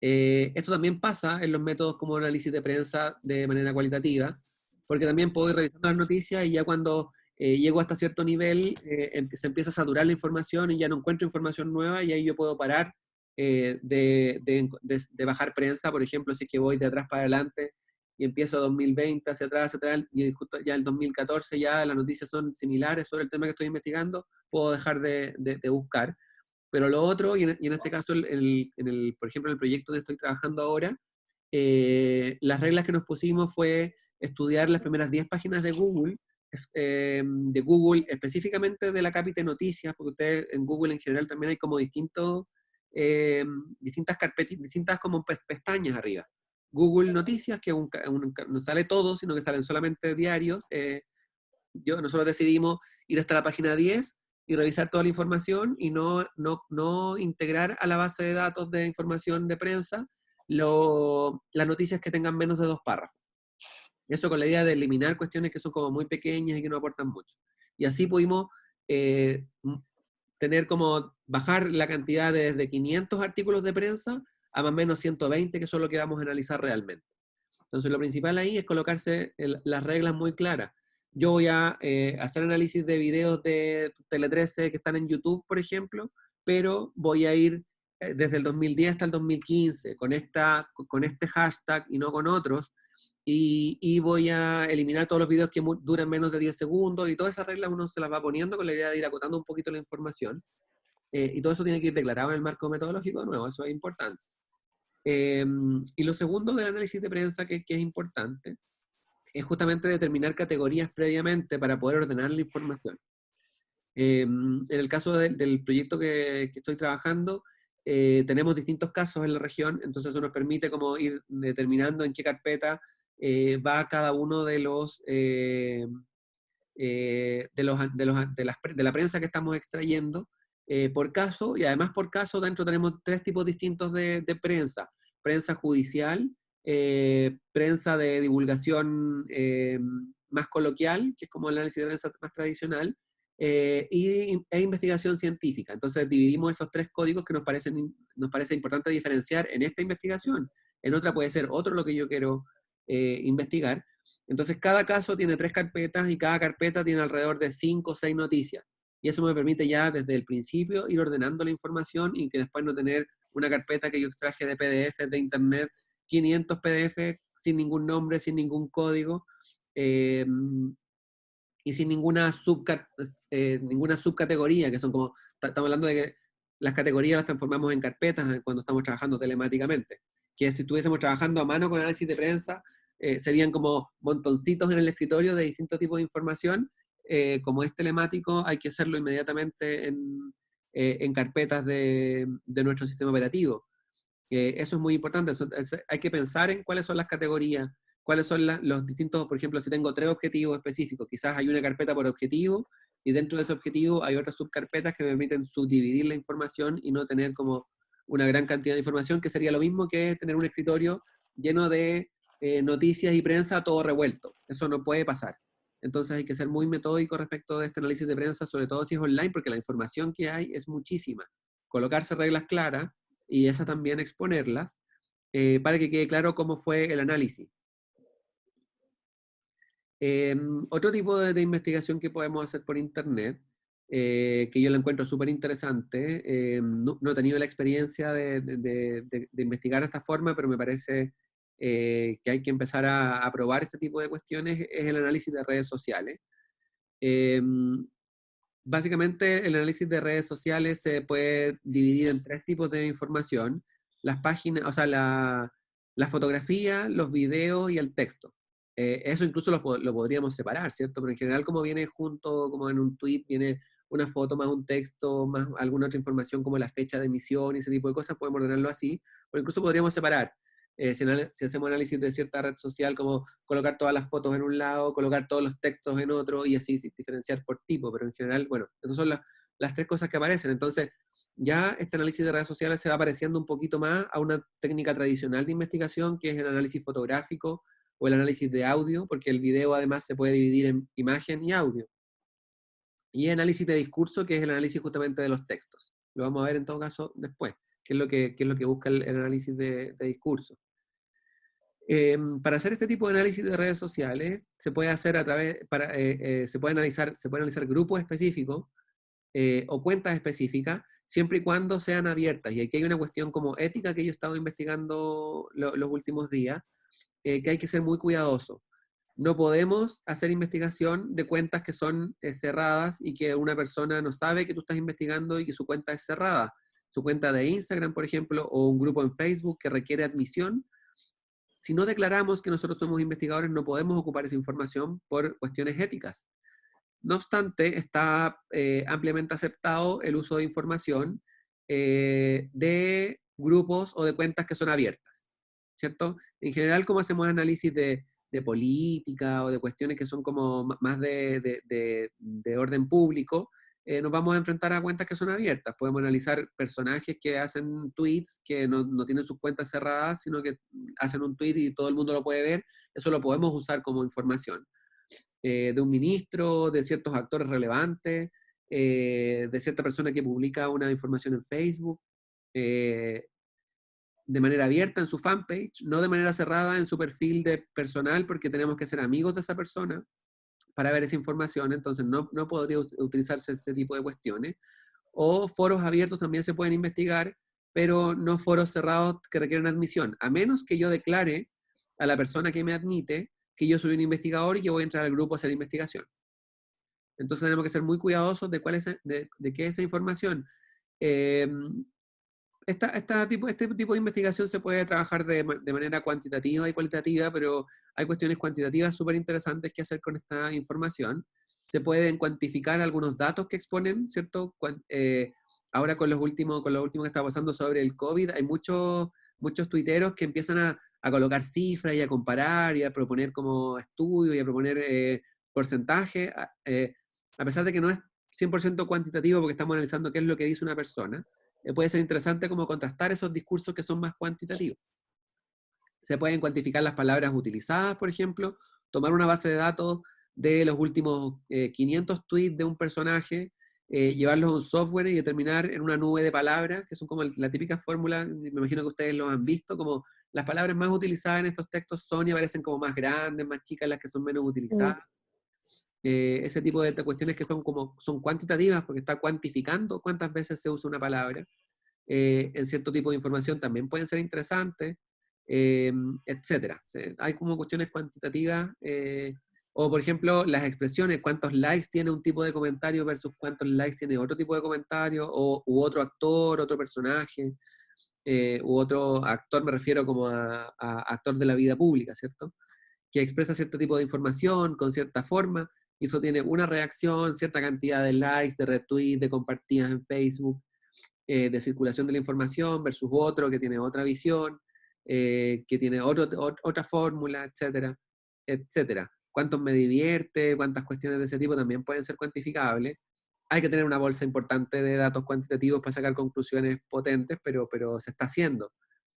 Esto también pasa en los métodos como análisis de prensa de manera cualitativa, porque también puedo ir revisando las noticias y ya cuando llego hasta cierto nivel se empieza a saturar la información y ya no encuentro información nueva, y ahí yo puedo parar de bajar prensa. Por ejemplo, si es que voy de atrás para adelante y empiezo 2020 hacia atrás, y justo ya el 2014 ya las noticias son similares sobre el tema que estoy investigando, puedo dejar de buscar. Pero lo otro, y en este caso, por ejemplo, en el proyecto que estoy trabajando ahora, las reglas que nos pusimos fue estudiar las primeras 10 páginas de Google, específicamente de la Capite Noticias, porque ustedes en Google en general también hay como distintas carpetas, distintas como pestañas arriba. Google Noticias, que no sale todo, sino que salen solamente diarios. Nosotros decidimos ir hasta la página 10 y revisar toda la información y no integrar a la base de datos de información de prensa las noticias que tengan menos de 2 párrafos. Eso con la idea de eliminar cuestiones que son como muy pequeñas y que no aportan mucho. Y así pudimos tener como bajar la cantidad de 500 artículos de prensa a más o menos 120, que son lo que vamos a analizar realmente. Entonces lo principal ahí es colocarse las reglas muy claras. Yo voy a hacer análisis de videos de Tele 13 que están en YouTube, por ejemplo, pero voy a ir desde el 2010 hasta el 2015 con este hashtag y no con otros, y voy a eliminar todos los videos que duran menos de 10 segundos, y todas esas reglas uno se las va poniendo con la idea de ir acotando un poquito la información. y todo eso tiene que ir declarado en el marco metodológico de nuevo, eso es importante. Y lo segundo del análisis de prensa que es importante es justamente determinar categorías previamente para poder ordenar la información. En el caso del proyecto que estoy trabajando, tenemos distintos casos en la región, entonces eso nos permite como ir determinando en qué carpeta va cada uno de la prensa que estamos extrayendo por caso, y además por caso dentro tenemos 3 tipos distintos de prensa. Prensa judicial, prensa de divulgación más coloquial, que es como el análisis de prensa más tradicional, e investigación científica. Entonces dividimos esos 3 códigos que nos parece importante diferenciar en esta investigación. En otra puede ser otro lo que yo quiero investigar. Entonces cada caso tiene 3 carpetas y cada carpeta tiene alrededor de 5 o 6 noticias. Y eso me permite ya desde el principio ir ordenando la información y que después no tener una carpeta que yo extraje de PDF de internet, 500 PDF sin ningún nombre, sin ningún código, y sin ninguna subcategoría, que son como, estamos hablando de que las categorías las transformamos en carpetas cuando estamos trabajando telemáticamente, que si estuviésemos trabajando a mano con análisis de prensa, serían como montoncitos en el escritorio de distintos tipos de información. Como es telemático, hay que hacerlo inmediatamente en carpetas de nuestro sistema operativo. Eso es muy importante, hay que pensar en cuáles son las categorías, cuáles son los distintos, por ejemplo, si tengo 3 objetivos específicos, quizás hay una carpeta por objetivo, y dentro de ese objetivo hay otras subcarpetas que me permiten subdividir la información y no tener como una gran cantidad de información, que sería lo mismo que tener un escritorio lleno de noticias y prensa todo revuelto. Eso no puede pasar. Entonces hay que ser muy metódico respecto de este análisis de prensa, sobre todo si es online, porque la información que hay es muchísima. Colocarse reglas claras y esas también exponerlas para que quede claro cómo fue el análisis. Otro tipo de investigación que podemos hacer por internet, que yo la encuentro súper interesante, no he tenido la experiencia de investigar de esta forma, pero me parece que hay que empezar a probar este tipo de cuestiones, es el análisis de redes sociales. Básicamente el análisis de redes sociales se puede dividir en 3 tipos de información: las páginas, o sea, la fotografía, los videos y el texto. Eso incluso lo podríamos separar, ¿cierto? Pero en general, como viene junto, como en un tweet, viene una foto más un texto, más alguna otra información como la fecha de emisión y ese tipo de cosas, podemos ordenarlo así, o incluso podríamos separar. Si hacemos análisis de cierta red social, como colocar todas las fotos en un lado, colocar todos los textos en otro, y así diferenciar por tipo, pero en general, bueno, esas son las 3 cosas que aparecen. Entonces, ya este análisis de redes sociales se va pareciendo un poquito más a una técnica tradicional de investigación, que es el análisis fotográfico o el análisis de audio, porque el video además se puede dividir en imagen y audio. Y el análisis de discurso, que es el análisis justamente de los textos. Lo vamos a ver en todo caso después, qué es lo que busca el análisis de discurso. Para hacer este tipo de análisis de redes sociales, se puede hacer se puede analizar grupos específicos o cuentas específicas, siempre y cuando sean abiertas. Y aquí hay una cuestión como ética que yo he estado investigando los últimos días, que hay que ser muy cuidadoso. No podemos hacer investigación de cuentas que son cerradas y que una persona no sabe que tú estás investigando y que su cuenta es cerrada. Su cuenta de Instagram, por ejemplo, o un grupo en Facebook que requiere admisión. Si no declaramos que nosotros somos investigadores, no podemos ocupar esa información por cuestiones éticas. No obstante, está ampliamente aceptado el uso de información de grupos o de cuentas que son abiertas, ¿cierto? En general, como hacemos análisis de política o de cuestiones que son como más de orden público, nos vamos a enfrentar a cuentas que son abiertas. Podemos analizar personajes que hacen tweets que no tienen sus cuentas cerradas, sino que hacen un tweet y todo el mundo lo puede ver. Eso lo podemos usar como información. De un ministro, de ciertos actores relevantes, de cierta persona que publica una información en Facebook, de manera abierta en su fanpage, no de manera cerrada en su perfil de personal, porque tenemos que ser amigos de esa persona para ver esa información, entonces no podría utilizarse ese tipo de cuestiones. O foros abiertos también se pueden investigar, pero no foros cerrados que requieren admisión, a menos que yo declare a la persona que me admite que yo soy un investigador y que voy a entrar al grupo a hacer investigación. Entonces tenemos que ser muy cuidadosos de qué es esa información Este tipo de investigación se puede trabajar de manera cuantitativa y cualitativa, pero hay cuestiones cuantitativas súper interesantes que hacer con esta información. Se pueden cuantificar algunos datos que exponen, ¿cierto? Ahora con lo último que está pasando sobre el COVID, hay muchos tuiteros que empiezan a colocar cifras y a comparar y a proponer como estudios y a proponer porcentaje, a pesar de que no es 100% cuantitativo porque estamos analizando qué es lo que dice una persona. Puede ser interesante como contrastar esos discursos que son más cuantitativos. Se pueden cuantificar las palabras utilizadas, por ejemplo, tomar una base de datos de los últimos 500 tweets de un personaje, llevarlos a un software y determinar en una nube de palabras, que son como la típica fórmula, me imagino que ustedes lo han visto, como las palabras más utilizadas en estos textos son y aparecen como más grandes, más chicas las que son menos utilizadas. Ese tipo de cuestiones que son cuantitativas porque está cuantificando cuántas veces se usa una palabra. En cierto tipo de información también pueden ser interesantes, etcétera. Hay como cuestiones cuantitativas, o por ejemplo, las expresiones, cuántos likes tiene un tipo de comentario versus cuántos likes tiene otro tipo de comentario, u otro actor, otro personaje, u otro actor, me refiero como a actor de la vida pública, ¿cierto? Que expresa cierto tipo de información con cierta forma, y eso tiene una reacción, cierta cantidad de likes, de retweets, de compartidas en Facebook, de circulación de la información versus otro que tiene otra visión, que tiene otra fórmula, etcétera, etcétera. ¿Cuántos me divierte? ¿Cuántas cuestiones de ese tipo también pueden ser cuantificables? Hay que tener una bolsa importante de datos cuantitativos para sacar conclusiones potentes, pero se está haciendo.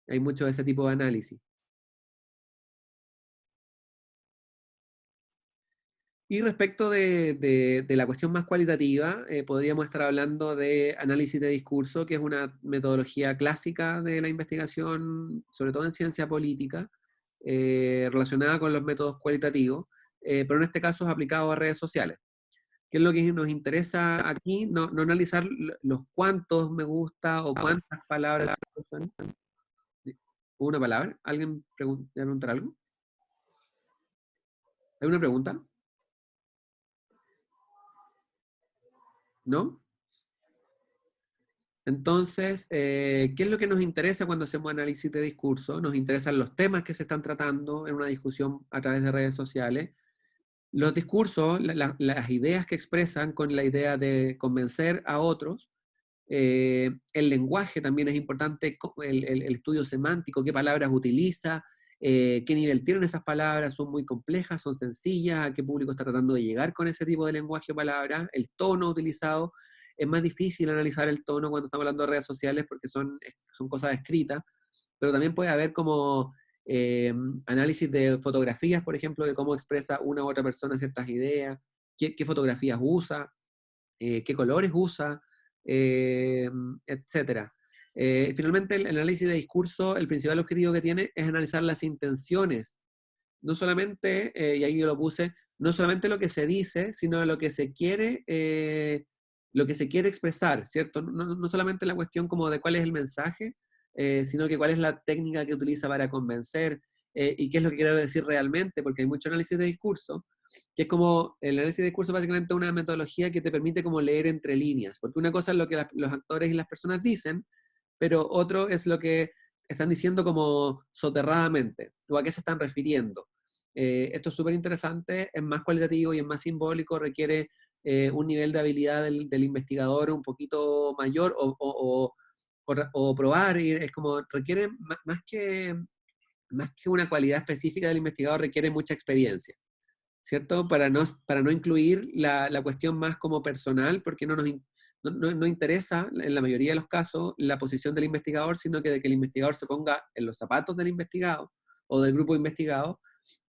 Hay mucho de ese tipo de análisis. Y respecto de la cuestión más cualitativa, podríamos estar hablando de análisis de discurso, que es una metodología clásica de la investigación, sobre todo en ciencia política, relacionada con los métodos cualitativos, pero en este caso es aplicado a redes sociales. ¿Qué es lo que nos interesa aquí? No analizar los cuántos me gusta o cuántas palabras se usan. ¿Una palabra? ¿Alguien preguntar algo? ¿Hay una pregunta? ¿No? Entonces, ¿qué es lo que nos interesa cuando hacemos análisis de discurso? Nos interesan los temas que se están tratando en una discusión a través de redes sociales, los discursos, las ideas que expresan con la idea de convencer a otros, el lenguaje también es importante, el estudio semántico, qué palabras utiliza, qué nivel tienen esas palabras, son muy complejas, son sencillas, a qué público está tratando de llegar con ese tipo de lenguaje o palabras, el tono utilizado. Es más difícil analizar el tono cuando estamos hablando de redes sociales porque son cosas escritas, pero también puede haber como análisis de fotografías, por ejemplo, de cómo expresa una u otra persona ciertas ideas, qué fotografías usa, qué colores usa, etcétera. Finalmente, el análisis de discurso, el principal objetivo que tiene es analizar las intenciones, no solamente, y ahí yo lo puse, no solamente lo que se dice, sino lo que se quiere expresar, ¿cierto? No solamente la cuestión como de cuál es el mensaje, sino que cuál es la técnica que utiliza para convencer, y qué es lo que quiere decir realmente, porque hay mucho análisis de discurso, que es como, el análisis de discurso básicamente es una metodología que te permite como leer entre líneas, porque una cosa es lo que los actores y las personas dicen, pero otro es lo que están diciendo como soterradamente, o a qué se están refiriendo. Esto es súper interesante, es más cualitativo y es más simbólico, requiere un nivel de habilidad del investigador un poquito mayor, o probar, y es como, requiere más que una cualidad específica del investigador, requiere mucha experiencia, ¿cierto? Para no incluir la cuestión más como personal, porque no interesa, en la mayoría de los casos, la posición del investigador, sino que de que el investigador se ponga en los zapatos del investigado o del grupo investigado,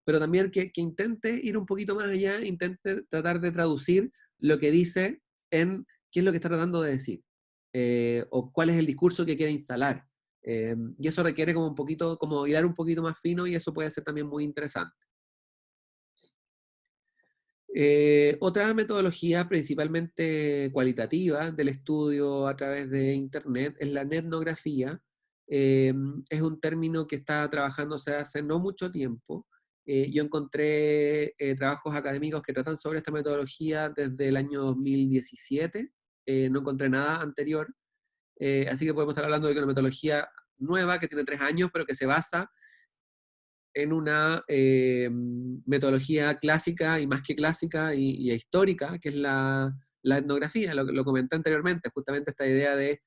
pero también que intente ir un poquito más allá, intente tratar de traducir lo que dice en qué es lo que está tratando de decir, o cuál es el discurso que quiere instalar. Y eso requiere como un poquito, como hilar un poquito más fino, y eso puede ser también muy interesante. Otra metodología principalmente cualitativa del estudio a través de Internet es la etnografía. Es un término que está trabajándose hace no mucho tiempo. Yo encontré trabajos académicos que tratan sobre esta metodología desde el año 2017. No encontré nada anterior. así que podemos estar hablando de que una metodología nueva que tiene 3 años, pero que se basa en una metodología clásica y más que clásica y histórica, que es la etnografía, lo comenté anteriormente, justamente esta idea de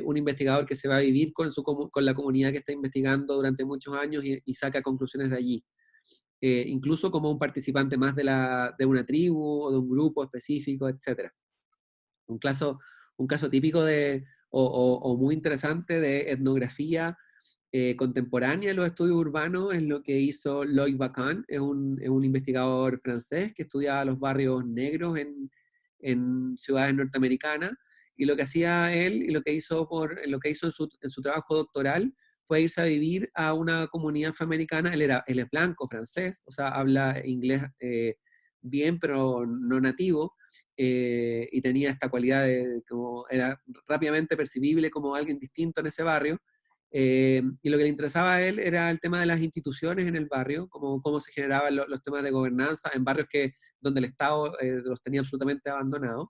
un investigador que se va a vivir con la comunidad que está investigando durante muchos años y saca conclusiones de allí. Incluso como un participante más de una tribu o de un grupo específico, etc. Un caso, un caso típico o muy interesante de etnografía contemporánea en los estudios urbanos es lo que hizo Loïc Bacán, es un investigador francés que estudiaba los barrios negros en ciudades norteamericanas, y lo que hacía él y lo que hizo en su trabajo doctoral fue irse a vivir a una comunidad afroamericana. Él es blanco, francés, o sea, habla inglés bien, pero no nativo, y tenía esta cualidad como era rápidamente percibible como alguien distinto en ese barrio. Y lo que le interesaba a él era el tema de las instituciones en el barrio, cómo se generaban los temas de gobernanza en barrios donde el Estado los tenía absolutamente abandonados.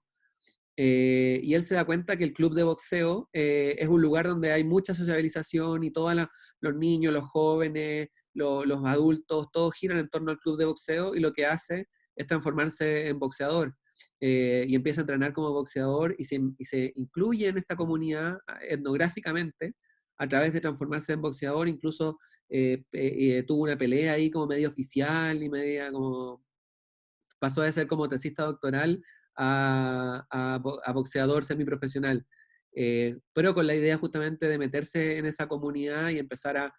Y él se da cuenta que el club de boxeo es un lugar donde hay mucha sociabilización y todos los niños, los jóvenes, los adultos, todos giran en torno al club de boxeo, y lo que hace es transformarse en boxeador. Y empieza a entrenar como boxeador y se incluye en esta comunidad etnográficamente a través de transformarse en boxeador. Incluso tuvo una pelea ahí como medio oficial y media como... Pasó de ser como tesista doctoral a boxeador semiprofesional, pero con la idea justamente de meterse en esa comunidad y empezar a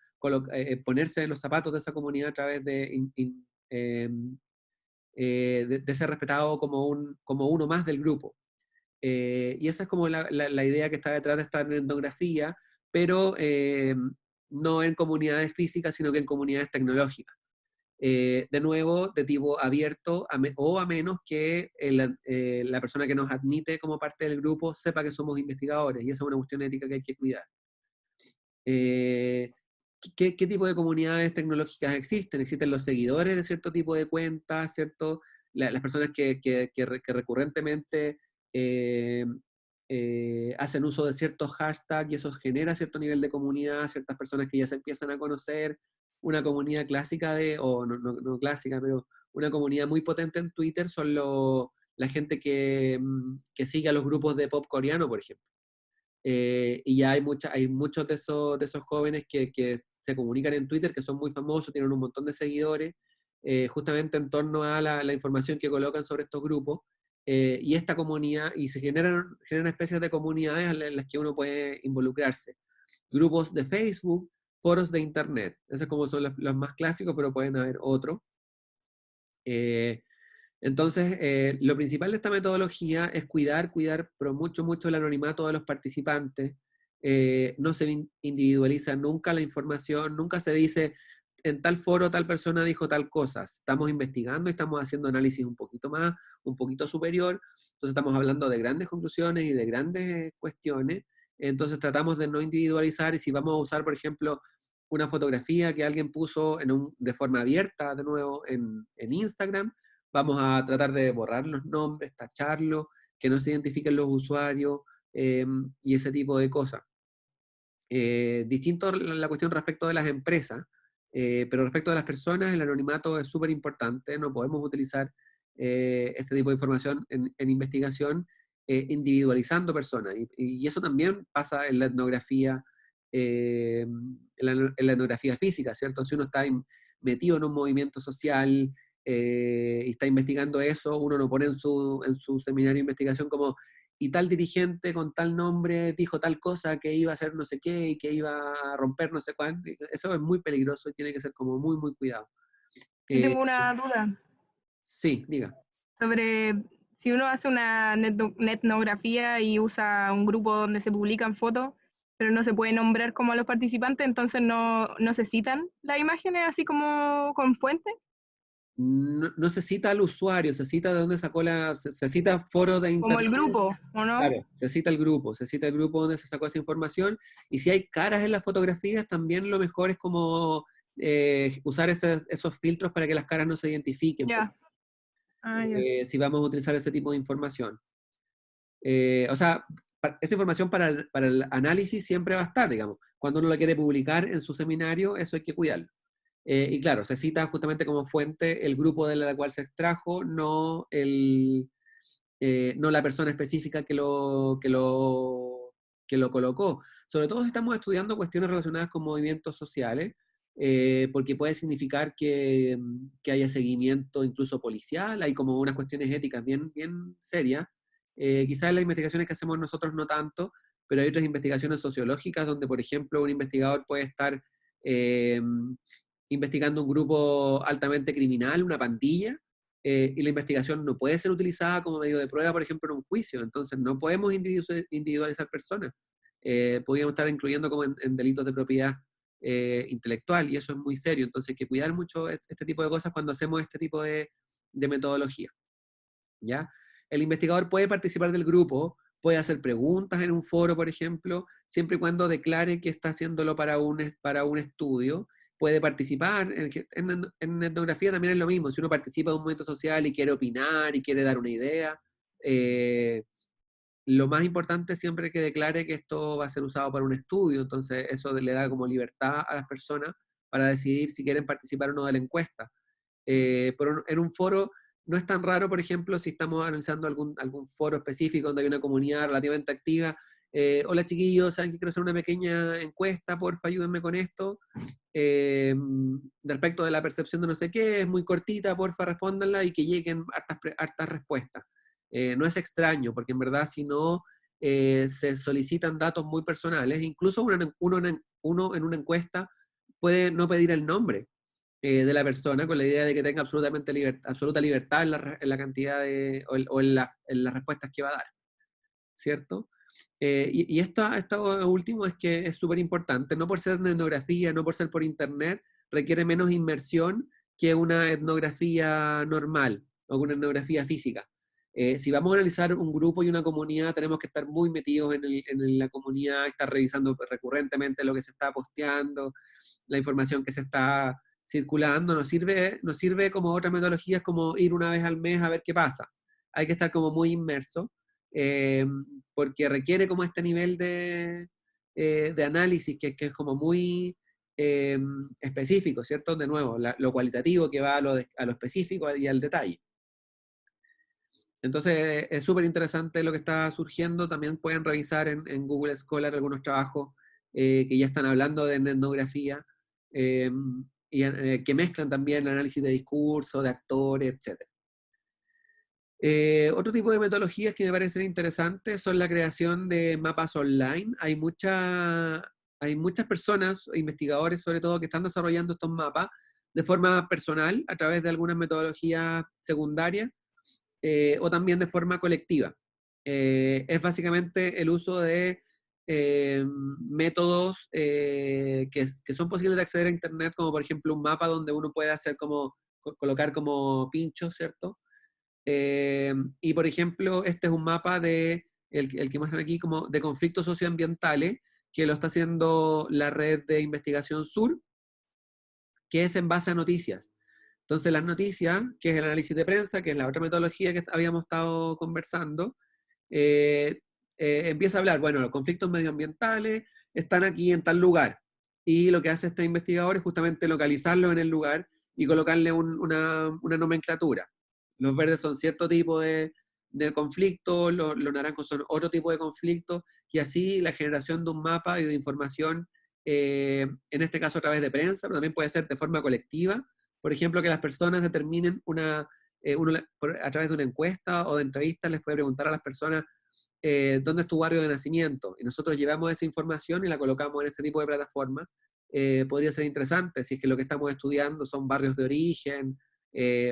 ponerse en los zapatos de esa comunidad a través de ser respetado como uno más del grupo. Y esa es como la idea que está detrás de esta etnografía, pero no en comunidades físicas, sino que en comunidades tecnológicas. De nuevo, de tipo abierto, o a menos que la persona que nos admite como parte del grupo sepa que somos investigadores, y esa es una cuestión ética que hay que cuidar. Eh, ¿Qué tipo de comunidades tecnológicas existen? Existen los seguidores de cierto tipo de cuentas, ¿cierto? Las personas que recurrentemente eh, hacen uso de ciertos hashtags, y eso genera cierto nivel de comunidad, ciertas personas que ya se empiezan a conocer. Una comunidad clásica o no clásica, pero una comunidad muy potente en Twitter son la gente que sigue a los grupos de pop coreano, por ejemplo. Y ya hay muchos de esos jóvenes que se comunican en Twitter, que son muy famosos, tienen un montón de seguidores, justamente en torno a la información que colocan sobre estos grupos, y esta comunidad, y se generan especies de comunidades en las que uno puede involucrarse. Grupos de Facebook, foros de Internet, esos como son los más clásicos, pero pueden haber otros. Entonces, lo principal de esta metodología es cuidar, pero mucho, mucho el anonimato de los participantes. No se individualiza nunca la información, nunca se dice en tal foro tal persona dijo tal cosa. Estamos investigando y estamos haciendo análisis un poquito más, un poquito superior. Entonces estamos hablando de grandes conclusiones y de grandes cuestiones. Entonces tratamos de no individualizar, y si vamos a usar, por ejemplo, una fotografía que alguien puso de forma abierta, de nuevo, en Instagram, vamos a tratar de borrar los nombres, tacharlos, que no se identifiquen los usuarios, y ese tipo de cosas. Distinto la cuestión respecto de las empresas, pero respecto de las personas, el anonimato es súper importante. No podemos utilizar este tipo de información en investigación individualizando personas. Y eso también pasa en la etnografía, en la etnografía física, ¿cierto? Si uno está metido en un movimiento social y está investigando eso, uno no pone en su seminario de investigación como: y tal dirigente con tal nombre dijo tal cosa, que iba a hacer no sé qué y que iba a romper no sé cuánto. Eso es muy peligroso y tiene que ser como muy, muy cuidado. Yo Eh, tengo una duda sí, diga. sobre si uno hace una etnografía y usa un grupo donde se publican fotos, pero no se puede nombrar como a los participantes, entonces no se citan las imágenes así como con fuente. No se cita al usuario, se cita de dónde sacó se cita foros de Como el internet. grupo, ¿o no? Claro, se cita el grupo donde se sacó esa información, y si hay caras en las fotografías, también lo mejor es como usar esos filtros para que las caras no se identifiquen, Ya. Ah, ya. si vamos a utilizar ese tipo de información. O sea, esa información para el análisis siempre va a estar, digamos. Cuando uno la quiere publicar en su seminario, eso hay que cuidarlo. Y claro, se cita justamente como fuente el grupo de la cual se extrajo, no la persona específica que lo colocó. Sobre todo si estamos estudiando cuestiones relacionadas con movimientos sociales, porque puede significar que haya seguimiento incluso policial, hay como unas cuestiones éticas bien, bien serias. Quizás en las investigaciones que hacemos nosotros no tanto, pero hay otras investigaciones sociológicas donde, por ejemplo, un investigador puede estar investigando un grupo altamente criminal, una pandilla, y la investigación no puede ser utilizada como medio de prueba, por ejemplo, en un juicio. Entonces no podemos individualizar personas. Podríamos estar incluyendo como en delitos de propiedad intelectual, y eso es muy serio. Entonces hay que cuidar mucho este tipo de cosas cuando hacemos este tipo de metodología. ¿Ya? El investigador puede participar del grupo, puede hacer preguntas en un foro, por ejemplo, siempre y cuando declare que está haciéndolo para un estudio. Puede participar, en etnografía también es lo mismo, si uno participa de un movimiento social y quiere opinar y quiere dar una idea, lo más importante es siempre que declare que esto va a ser usado para un estudio, entonces eso le da como libertad a las personas para decidir si quieren participar o no de la encuesta. Pero en un foro no es tan raro, por ejemplo, si estamos analizando algún foro específico donde hay una comunidad relativamente activa. Hola chiquillos, ¿saben que quiero hacer una pequeña encuesta? Porfa, ayúdenme con esto. Respecto de la percepción de no sé qué, es muy cortita, porfa, respóndanla y que lleguen hartas respuestas. No es extraño, porque en verdad si no se solicitan datos muy personales, incluso uno en una encuesta puede no pedir el nombre de la persona con la idea de que tenga absoluta libertad en la cantidad o en las respuestas que va a dar, ¿cierto? Y esto último es que es súper importante, no por ser etnografía, no por ser por internet, requiere menos inmersión que una etnografía normal o una etnografía física. Si vamos a analizar un grupo y una comunidad, tenemos que estar muy metidos en la comunidad, estar revisando recurrentemente lo que se está posteando, la información que se está circulando. Nos sirve como otras metodologías, como ir una vez al mes a ver qué pasa. Hay que estar como muy inmerso, porque requiere como este nivel de análisis que es como muy específico, ¿cierto? De nuevo, lo cualitativo que va a lo específico y al detalle. Entonces es súper interesante lo que está surgiendo. También pueden revisar en Google Scholar algunos trabajos que ya están hablando de etnografía, y que mezclan también análisis de discurso, de actores, etc. Otro tipo de metodologías que me parecen interesantes son la creación de mapas online. Hay muchas personas, investigadores sobre todo, que están desarrollando estos mapas de forma personal a través de algunas metodologías secundarias, o también de forma colectiva. Es básicamente el uso de métodos que son posibles de acceder a Internet, como por ejemplo un mapa donde uno puede hacer colocar como pinchos, ¿cierto? Y por ejemplo, este es un mapa el que muestran aquí, como de conflictos socioambientales, que lo está haciendo la red de investigación Sur, que es en base a noticias. Entonces las noticias, que es el análisis de prensa, que es la otra metodología que habíamos estado conversando, empieza a hablar, bueno, los conflictos medioambientales están aquí en tal lugar. Y lo que hace este investigador es justamente localizarlo en el lugar y colocarle una nomenclatura. Los verdes son cierto tipo de conflictos, los naranjos son otro tipo de conflictos, y así la generación de un mapa y de información, en este caso a través de prensa, pero también puede ser de forma colectiva. Por ejemplo, que las personas determinen a través de una encuesta o de entrevistas, les puede preguntar a las personas dónde es tu barrio de nacimiento, y nosotros llevamos esa información y la colocamos en este tipo de plataformas. Podría ser interesante si es que lo que estamos estudiando son barrios de origen,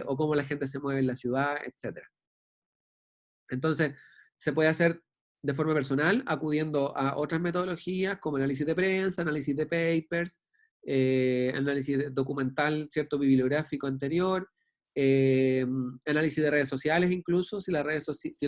o cómo la gente se mueve en la ciudad, etc. Entonces, se puede hacer de forma personal, acudiendo a otras metodologías como análisis de prensa, análisis de papers, análisis documental, cierto, bibliográfico anterior, análisis de redes sociales incluso. Si lo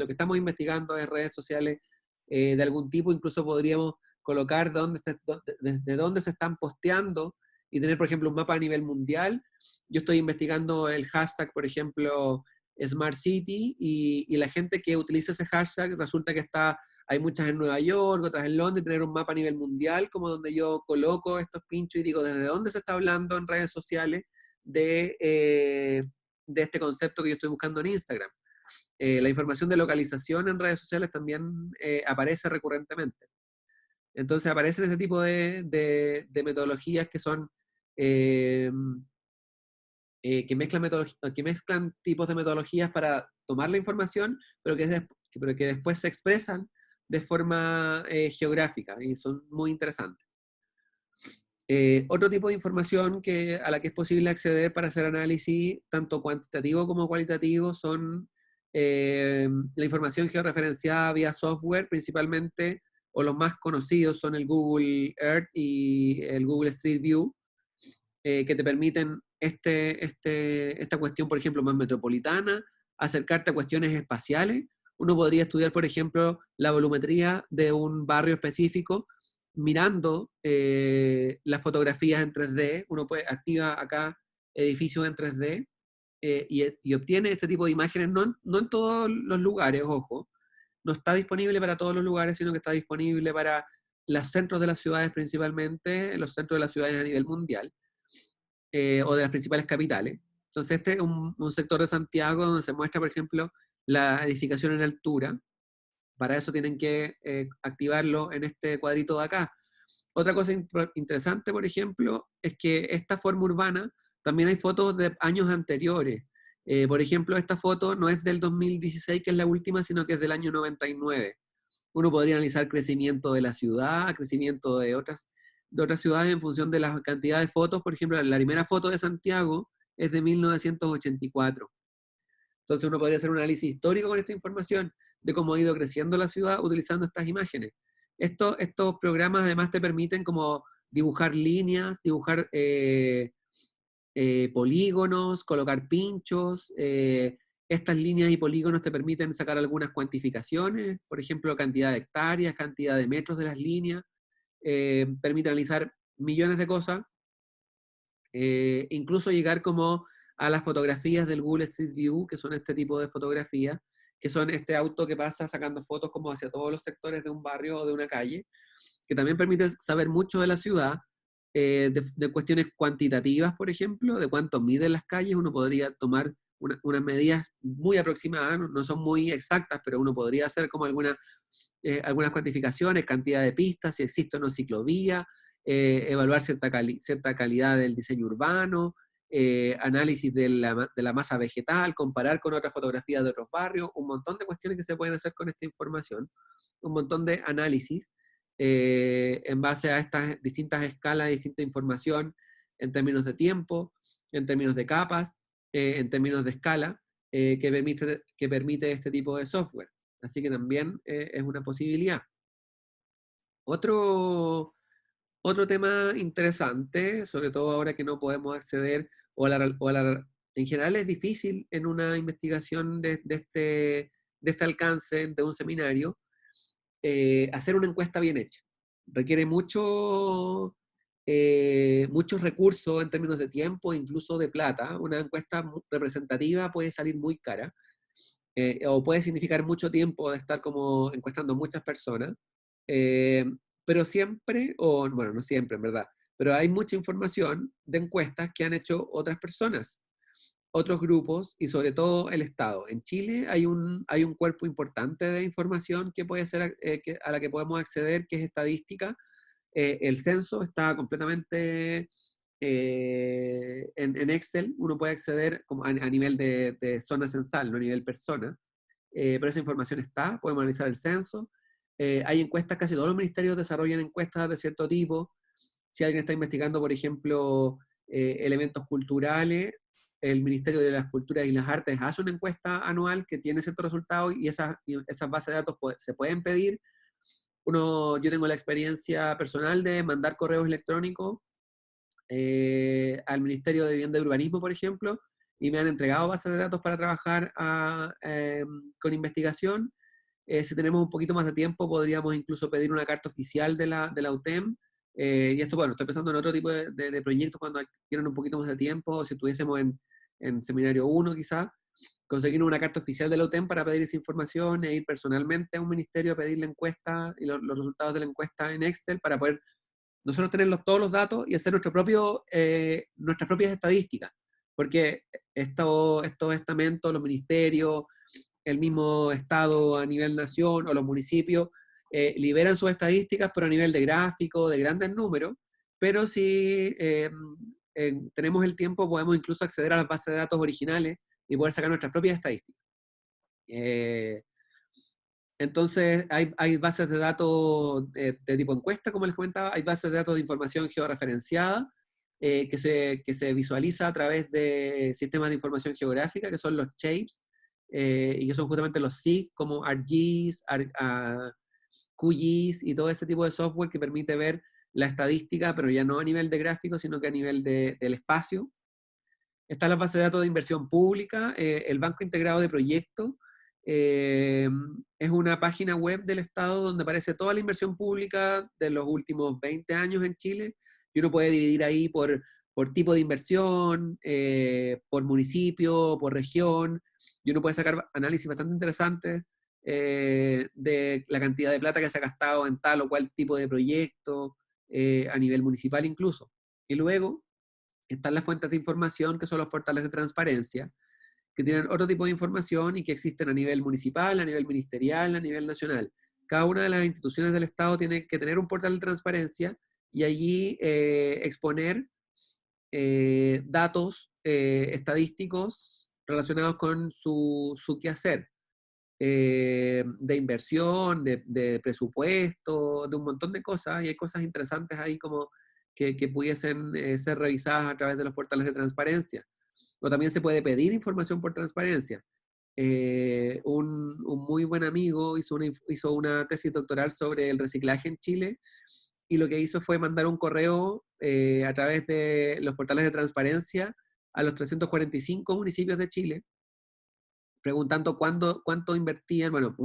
que estamos investigando es redes sociales de algún tipo, incluso podríamos colocar desde dónde se están posteando y tener, por ejemplo, un mapa a nivel mundial. Yo estoy investigando el hashtag, por ejemplo, Smart City, y la gente que utiliza ese hashtag resulta que está hay muchas en Nueva York, otras en Londres, tener un mapa a nivel mundial, como donde yo coloco estos pinchos y digo desde dónde se está hablando en redes sociales de este concepto que yo estoy buscando en Instagram. La información de localización en redes sociales también aparece recurrentemente. Entonces aparecen este tipo de metodologías que son que mezclan tipos de metodologías para tomar la información, pero que después se expresan de forma geográfica y son muy interesantes. Otro tipo de información a la que es posible acceder para hacer análisis, tanto cuantitativo como cualitativo, son la información georreferenciada vía software, principalmente, o los más conocidos son el Google Earth y el Google Street View, que te permiten esta cuestión, por ejemplo, más metropolitana, acercarte a cuestiones espaciales. Uno podría estudiar, por ejemplo, la volumetría de un barrio específico mirando las fotografías en 3D. Uno activa acá edificios en 3D y obtiene este tipo de imágenes, no en todos los lugares, ojo, no está disponible para todos los lugares, sino que está disponible para los centros de las ciudades principalmente, los centros de las ciudades a nivel mundial, o de las principales capitales. Entonces este es un sector de Santiago donde se muestra, por ejemplo, la edificación en altura. Para eso tienen que activarlo en este cuadrito de acá. Otra cosa interesante, por ejemplo, es que esta forma urbana, también hay fotos de años anteriores. Por ejemplo, esta foto no es del 2016, que es la última, sino que es del año 99. Uno podría analizar crecimiento de la ciudad, crecimiento de otras ciudades en función de la cantidad de fotos. Por ejemplo, la primera foto de Santiago es de 1984. Entonces uno podría hacer un análisis histórico con esta información de cómo ha ido creciendo la ciudad utilizando estas imágenes. Estos programas además te permiten como dibujar líneas, dibujar polígonos, colocar pinchos. Estas líneas y polígonos te permiten sacar algunas cuantificaciones, por ejemplo, cantidad de hectáreas, cantidad de metros de las líneas. Permite analizar millones de cosas. Incluso llegar como a las fotografías del Google Street View, que son este tipo de fotografías, que son este auto que pasa sacando fotos como hacia todos los sectores de un barrio o de una calle, que también permite saber mucho de la ciudad, de cuestiones cuantitativas, por ejemplo, de cuánto miden las calles. Uno podría tomar unas medidas muy aproximadas, no son muy exactas, pero uno podría hacer como algunas cuantificaciones, cantidad de pistas, si existe o no ciclovía, evaluar cierta calidad del diseño urbano, análisis de la masa vegetal, comparar con otras fotografías de otros barrios, un montón de cuestiones que se pueden hacer con esta información, un montón de análisis en base a estas distintas escalas, distinta información en términos de tiempo, en términos de capas, en términos de escala, que permite este tipo de software. Así que también es una posibilidad. Otro tema interesante, sobre todo ahora que no podemos acceder, en general es difícil en una investigación de este alcance, de un seminario, hacer una encuesta bien hecha. Requiere muchos recursos en términos de tiempo, incluso de plata. Una encuesta representativa puede salir muy cara, o puede significar mucho tiempo de estar como encuestando muchas personas, pero siempre, o bueno, no siempre en verdad, pero hay mucha información de encuestas que han hecho otras personas, otros grupos y sobre todo el Estado. En Chile hay un cuerpo importante de información que puede ser, a la que podemos acceder, que es estadística. El censo está completamente en Excel. Uno puede acceder como a nivel de zona censal, no a nivel persona, pero esa información está, podemos analizar el censo. Hay encuestas, casi todos los ministerios desarrollan encuestas de cierto tipo. Si alguien está investigando, por ejemplo, elementos culturales, el Ministerio de las Culturas y las Artes hace una encuesta anual que tiene ciertos resultados y esas bases de datos se pueden pedir. Yo tengo la experiencia personal de mandar correos electrónicos al Ministerio de Vivienda y Urbanismo, por ejemplo, y me han entregado bases de datos para trabajar con investigación. Si tenemos un poquito más de tiempo, podríamos incluso pedir una carta oficial de la UTEM. Y esto, bueno, estoy pensando en otro tipo de proyectos cuando quieran un poquito más de tiempo, o si estuviésemos en seminario 1 quizás, conseguir una carta oficial de la UTEM para pedir esa información e ir personalmente a un ministerio a pedir la encuesta y los resultados de la encuesta en Excel para poder nosotros tener todos los datos y hacer nuestras propias estadísticas. Porque estos estamentos, los ministerios, el mismo Estado a nivel nación o los municipios liberan sus estadísticas, pero a nivel de gráfico, de grandes números, pero si tenemos el tiempo, podemos incluso acceder a las bases de datos originales y poder sacar nuestras propias estadísticas. Entonces, hay bases de datos de tipo encuesta, como les comentaba, hay bases de datos de información georreferenciada, que se visualiza a través de sistemas de información geográfica, que son los shapes, y que son justamente los SIG, como ArcGIS, QGIS, y todo ese tipo de software que permite ver la estadística, pero ya no a nivel de gráfico, sino que a nivel del espacio. Está la base de datos de inversión pública, el Banco Integrado de Proyectos, es una página web del Estado donde aparece toda la inversión pública de los últimos 20 años en Chile, y uno puede dividir ahí por tipo de inversión, por municipio, por región, y uno puede sacar análisis bastante interesantes de la cantidad de plata que se ha gastado en tal o cual tipo de proyecto, a nivel municipal incluso. Y luego están las fuentes de información, que son los portales de transparencia, que tienen otro tipo de información y que existen a nivel municipal, a nivel ministerial, a nivel nacional. Cada una de las instituciones del Estado tiene que tener un portal de transparencia y allí exponer datos estadísticos relacionados con su quehacer, de inversión, de presupuesto, de un montón de cosas, y hay cosas interesantes ahí como que pudiesen ser revisadas a través de los portales de transparencia. O también se puede pedir información por transparencia. Un muy buen amigo hizo una tesis doctoral sobre el reciclaje en Chile, y lo que hizo fue mandar un correo a través de los portales de transparencia a los 345 municipios de Chile, preguntando cuánto invertían, bueno,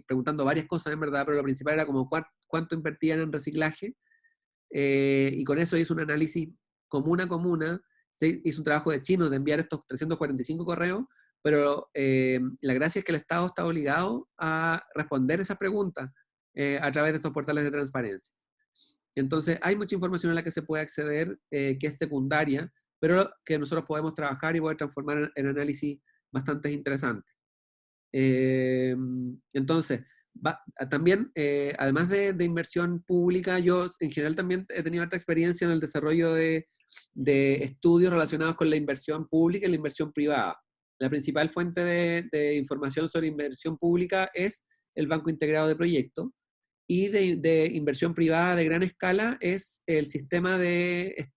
preguntando varias cosas en verdad, pero lo principal era como cuánto invertían en reciclaje, y con eso hizo un análisis comuna a comuna, se hizo un trabajo de chino de enviar estos 345 correos, pero la gracia es que el Estado está obligado a responder esas preguntas a través de estos portales de transparencia. Entonces, hay mucha información a la que se puede acceder, que es secundaria, pero que nosotros podemos trabajar y poder transformar en análisis bastante interesantes. Entonces, también, además de inversión pública, yo en general también he tenido harta experiencia en el desarrollo de estudios relacionados con la inversión pública y la inversión privada. La principal fuente de información sobre inversión pública es el Banco Integrado de Proyectos, y de inversión privada de gran escala es el sistema de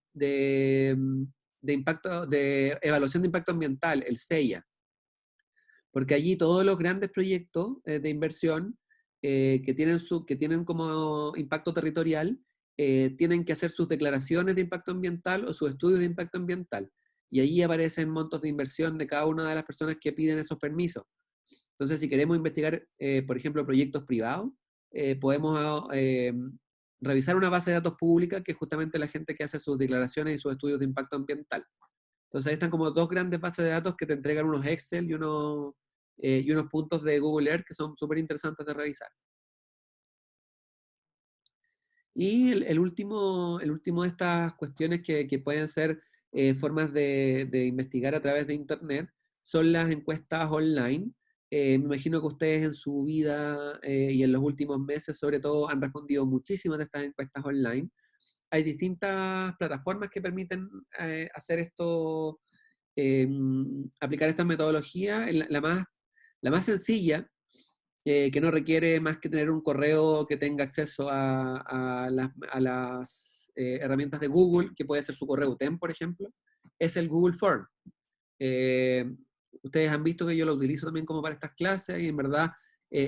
impacto, de evaluación de impacto ambiental, el SEIA. Porque allí todos los grandes proyectos de inversión que tienen como impacto territorial, tienen que hacer sus declaraciones de impacto ambiental o sus estudios de impacto ambiental. Y allí aparecen montos de inversión de cada una de las personas que piden esos permisos. Entonces, si queremos investigar, por ejemplo, proyectos privados, podemos revisar una base de datos pública, que es justamente la gente que hace sus declaraciones y sus estudios de impacto ambiental. Entonces, ahí están como dos grandes bases de datos que te entregan unos Excel y unos puntos de Google Earth que son súper interesantes de revisar. Y el último de estas cuestiones que pueden ser formas de investigar a través de Internet son las encuestas online. Me imagino que ustedes en su vida y en los últimos meses, sobre todo, han respondido muchísimas de estas encuestas online. Hay distintas plataformas que permiten hacer esto, aplicar esta metodología. La más sencilla, que no requiere más que tener un correo que tenga acceso a las herramientas de Google, que puede ser su correo UTEM, por ejemplo, es el Google Form. Ustedes han visto que yo lo utilizo también como para estas clases, y en verdad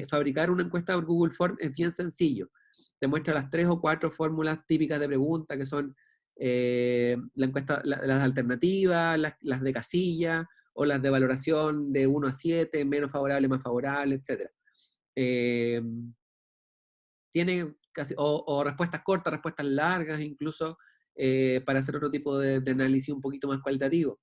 fabricar una encuesta por Google Form es bien sencillo. Te muestra las 3 o 4 fórmulas típicas de pregunta, que son la encuesta, las alternativas, las de casilla, o las de valoración de 1 a 7, menos favorable, más favorable, etc. Tiene o respuestas cortas, respuestas largas, incluso para hacer otro tipo de análisis un poquito más cualitativo.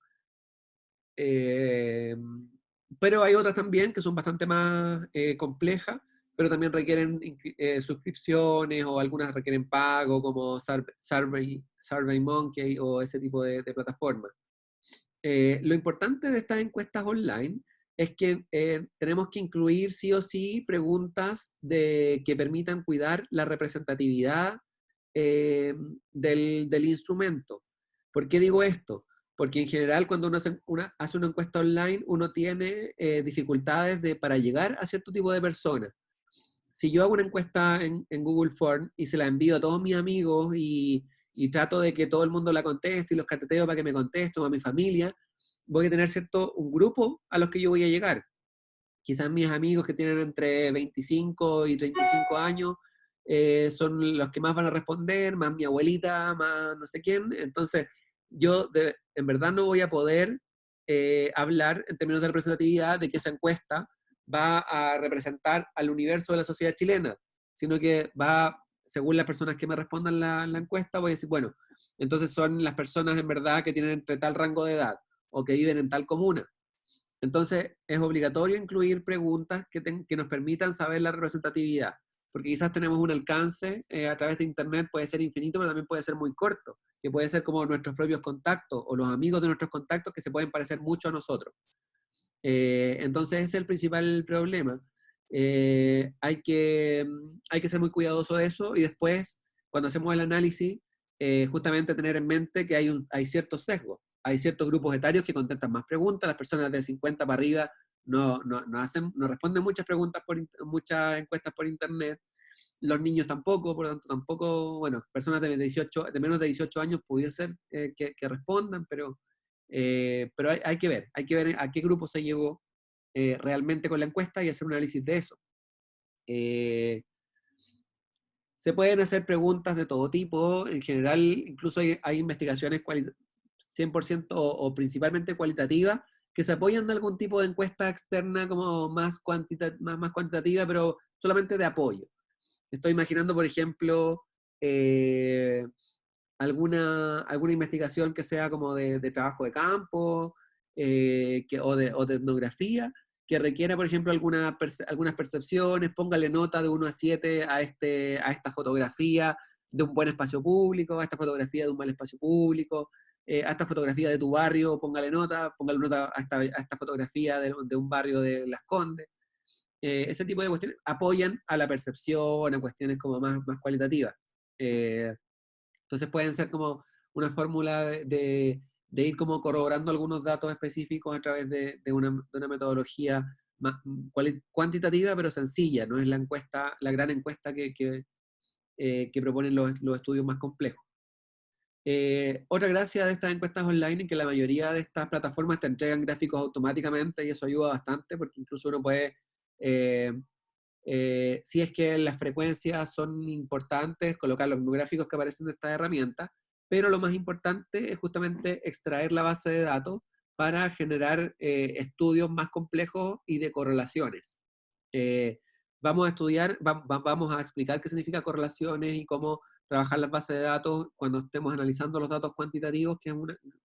pero hay otras también que son bastante más complejas, pero también requieren suscripciones o algunas requieren pago, como SurveyMonkey o ese tipo de plataformas. Lo importante de estas encuestas online es que tenemos que incluir sí o sí preguntas que permitan cuidar la representatividad del instrumento. ¿Por qué digo esto? Porque en general cuando uno hace una encuesta online, uno tiene dificultades para llegar a cierto tipo de personas. Si yo hago una encuesta en Google Form y se la envío a todos mis amigos y trato de que todo el mundo la conteste y los cateteo para que me contesten, o a mi familia, voy a tener un grupo a los que yo voy a llegar. Quizás mis amigos que tienen entre 25 y 35 años son los que más van a responder, más mi abuelita, más no sé quién. Entonces, en verdad no voy a poder hablar en términos de representatividad de que esa encuesta va a representar al universo de la sociedad chilena, sino que según las personas que me respondan la encuesta, voy a decir, bueno, entonces son las personas en verdad que tienen entre tal rango de edad o que viven en tal comuna. Entonces, es obligatorio incluir preguntas que nos permitan saber la representatividad, porque quizás tenemos un alcance a través de Internet, puede ser infinito, pero también puede ser muy corto, que puede ser como nuestros propios contactos o los amigos de nuestros contactos que se pueden parecer mucho a nosotros. Entonces, ese es el principal problema. Hay que ser muy cuidadoso de eso y después, cuando hacemos el análisis, justamente tener en mente que hay ciertos sesgos. Hay ciertos grupos etarios que contestan más preguntas, las personas de 50 para arriba no responden muchas preguntas, muchas encuestas por internet, los niños tampoco, por lo tanto tampoco, bueno, personas de menos de 18 años pudiera ser que respondan, pero hay que ver a qué grupo se llegó realmente con la encuesta y hacer un análisis de eso. Se pueden hacer preguntas de todo tipo, en general incluso hay investigaciones 100% o principalmente cualitativas que se apoyan de algún tipo de encuesta externa como más cuantitativa, pero solamente de apoyo. Estoy imaginando, por ejemplo, alguna investigación que sea como de trabajo de campo o de etnografía, que requiera, por ejemplo, algunas percepciones, póngale nota de 1 a 7 a esta fotografía de un buen espacio público, a esta fotografía de un mal espacio público, a esta fotografía de tu barrio, póngale nota a esta fotografía de un barrio de Las Condes. Ese tipo de cuestiones apoyan a la percepción, a cuestiones como más cualitativas. Entonces pueden ser como una fórmula de ir como corroborando algunos datos específicos a través de una metodología más cuantitativa, pero sencilla, no es la gran encuesta que proponen los estudios más complejos. Otra gracia de estas encuestas online es que la mayoría de estas plataformas te entregan gráficos automáticamente y eso ayuda bastante porque incluso uno puede, si es que las frecuencias son importantes, colocar los mismos gráficos que aparecen en estas herramientas, pero lo más importante es justamente extraer la base de datos para generar estudios más complejos y de correlaciones. Vamos a explicar qué significa correlaciones y cómo trabajar las bases de datos cuando estemos analizando los datos cuantitativos, que es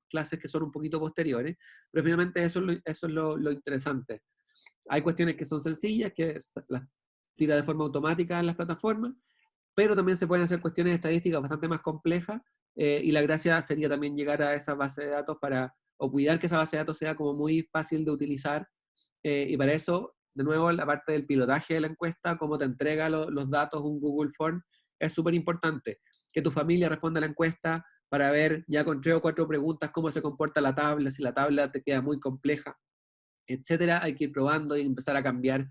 clases que son un poquito posteriores, pero finalmente eso es lo interesante. Hay cuestiones que son sencillas, que las tira de forma automática en las plataformas, pero también se pueden hacer cuestiones estadísticas bastante más complejas, y la gracia sería también llegar a esa base de datos o cuidar que esa base de datos sea como muy fácil de utilizar, y para eso, de nuevo, la parte del pilotaje de la encuesta, cómo te entrega los datos un Google Form, es súper importante. Que tu familia responda a la encuesta para ver ya con 3 o 4 preguntas cómo se comporta la tabla, si la tabla te queda muy compleja, etcétera. Hay que ir probando y empezar a cambiar,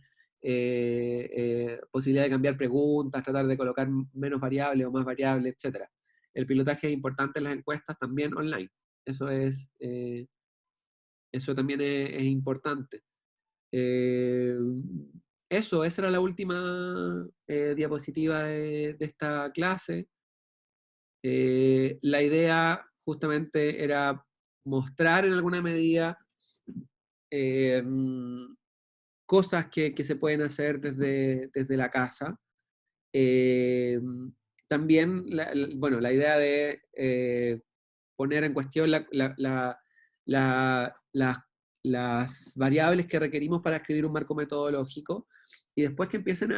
posibilidad de cambiar preguntas, tratar de colocar menos variables o más variables, etcétera. El pilotaje es importante en las encuestas también online. Eso también es importante. Esa era la última diapositiva de esta clase. La idea justamente era mostrar en alguna medida cosas que se pueden hacer desde la casa. También, bueno, la idea de poner en cuestión las las variables que requerimos para escribir un marco metodológico, y después que empiecen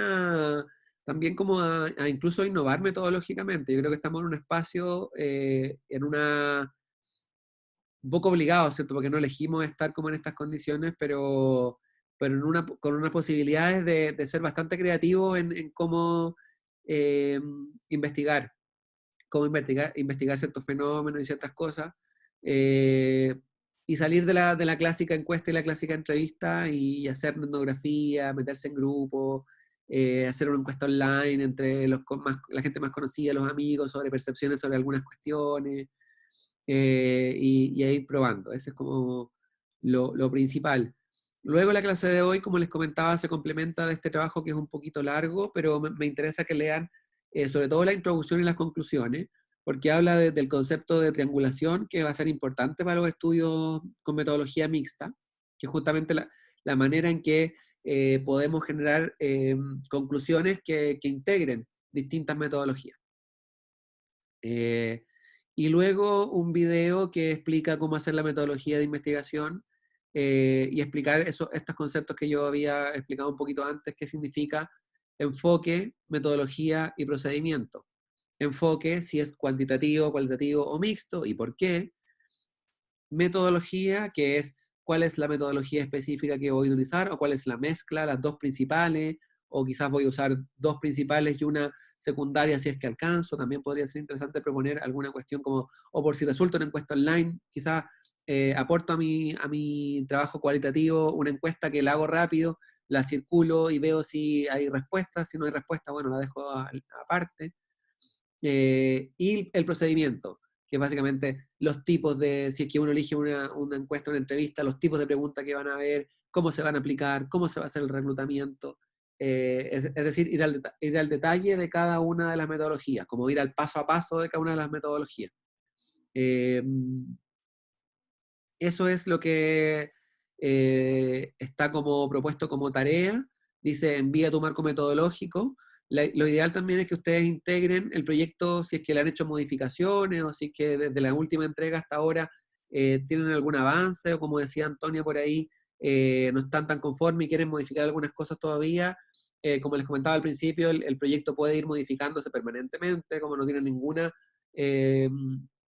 también como a incluso innovar metodológicamente. Yo creo que estamos en un espacio, un poco obligado, ¿cierto? Porque no elegimos estar como en estas condiciones, pero con unas posibilidades de ser bastante creativos en cómo eh, investigar, investigar ciertos fenómenos y ciertas cosas, eh, y salir de la clásica encuesta y la clásica entrevista y hacer etnografía, meterse en grupos, hacer una encuesta online entre la gente más conocida, los amigos, sobre percepciones sobre algunas cuestiones, y a ir probando. Ese es como lo principal. Luego la clase de hoy, como les comentaba, se complementa de este trabajo que es un poquito largo, pero me interesa que lean sobre todo la introducción y las conclusiones, porque habla del concepto de triangulación, que va a ser importante para los estudios con metodología mixta, que es justamente la manera en que podemos generar conclusiones que integren distintas metodologías. Y luego un video que explica cómo hacer la metodología de investigación, y explicar estos conceptos que yo había explicado un poquito antes, qué significa enfoque, metodología y procedimiento. Enfoque, si es cuantitativo, cualitativo o mixto, y por qué. Metodología, que es cuál es la metodología específica que voy a utilizar, o cuál es la mezcla, las dos principales, o quizás voy a usar dos principales y una secundaria si es que alcanzo. También podría ser interesante proponer alguna cuestión como, o por si resulta una encuesta online, quizás aporto a mi trabajo cualitativo una encuesta que la hago rápido, la circulo y veo si hay respuesta. Si no hay respuesta, bueno, la dejo aparte. Y el procedimiento, que es básicamente los tipos de, si es que uno elige una encuesta, una entrevista, los tipos de preguntas que van a haber, cómo se van a aplicar, cómo se va a hacer el reclutamiento, es decir, ir al detalle de cada una de las metodologías, como ir al paso a paso de cada una de las metodologías. Eso es lo que está como propuesto como tarea. Dice, envía tu marco metodológico. Lo ideal también es que ustedes integren el proyecto si es que le han hecho modificaciones, o si es que desde la última entrega hasta ahora tienen algún avance, o como decía Antonio por ahí, no están tan conformes y quieren modificar algunas cosas todavía. Como les comentaba al principio, el proyecto puede ir modificándose permanentemente, como no tiene ninguna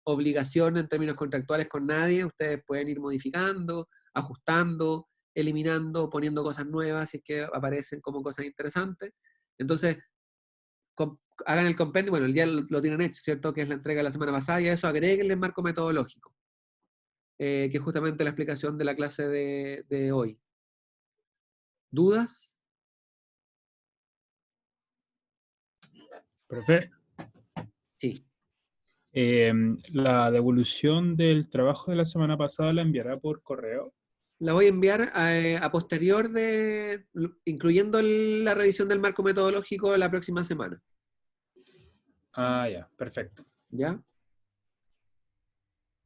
obligación en términos contractuales con nadie. Ustedes pueden ir modificando, ajustando, eliminando, poniendo cosas nuevas si es que aparecen como cosas interesantes. Entonces, hagan el compendio, bueno, el día lo tienen hecho, ¿cierto? Que es la entrega de la semana pasada, y a eso agréguenle el marco metodológico, que es justamente la explicación de la clase de hoy. ¿Dudas? Profe, Sí. la devolución del trabajo de la semana pasada la enviará por correo. La voy a enviar a posterior incluyendo la revisión del marco metodológico la próxima semana. Ah, ya, perfecto. ¿Ya?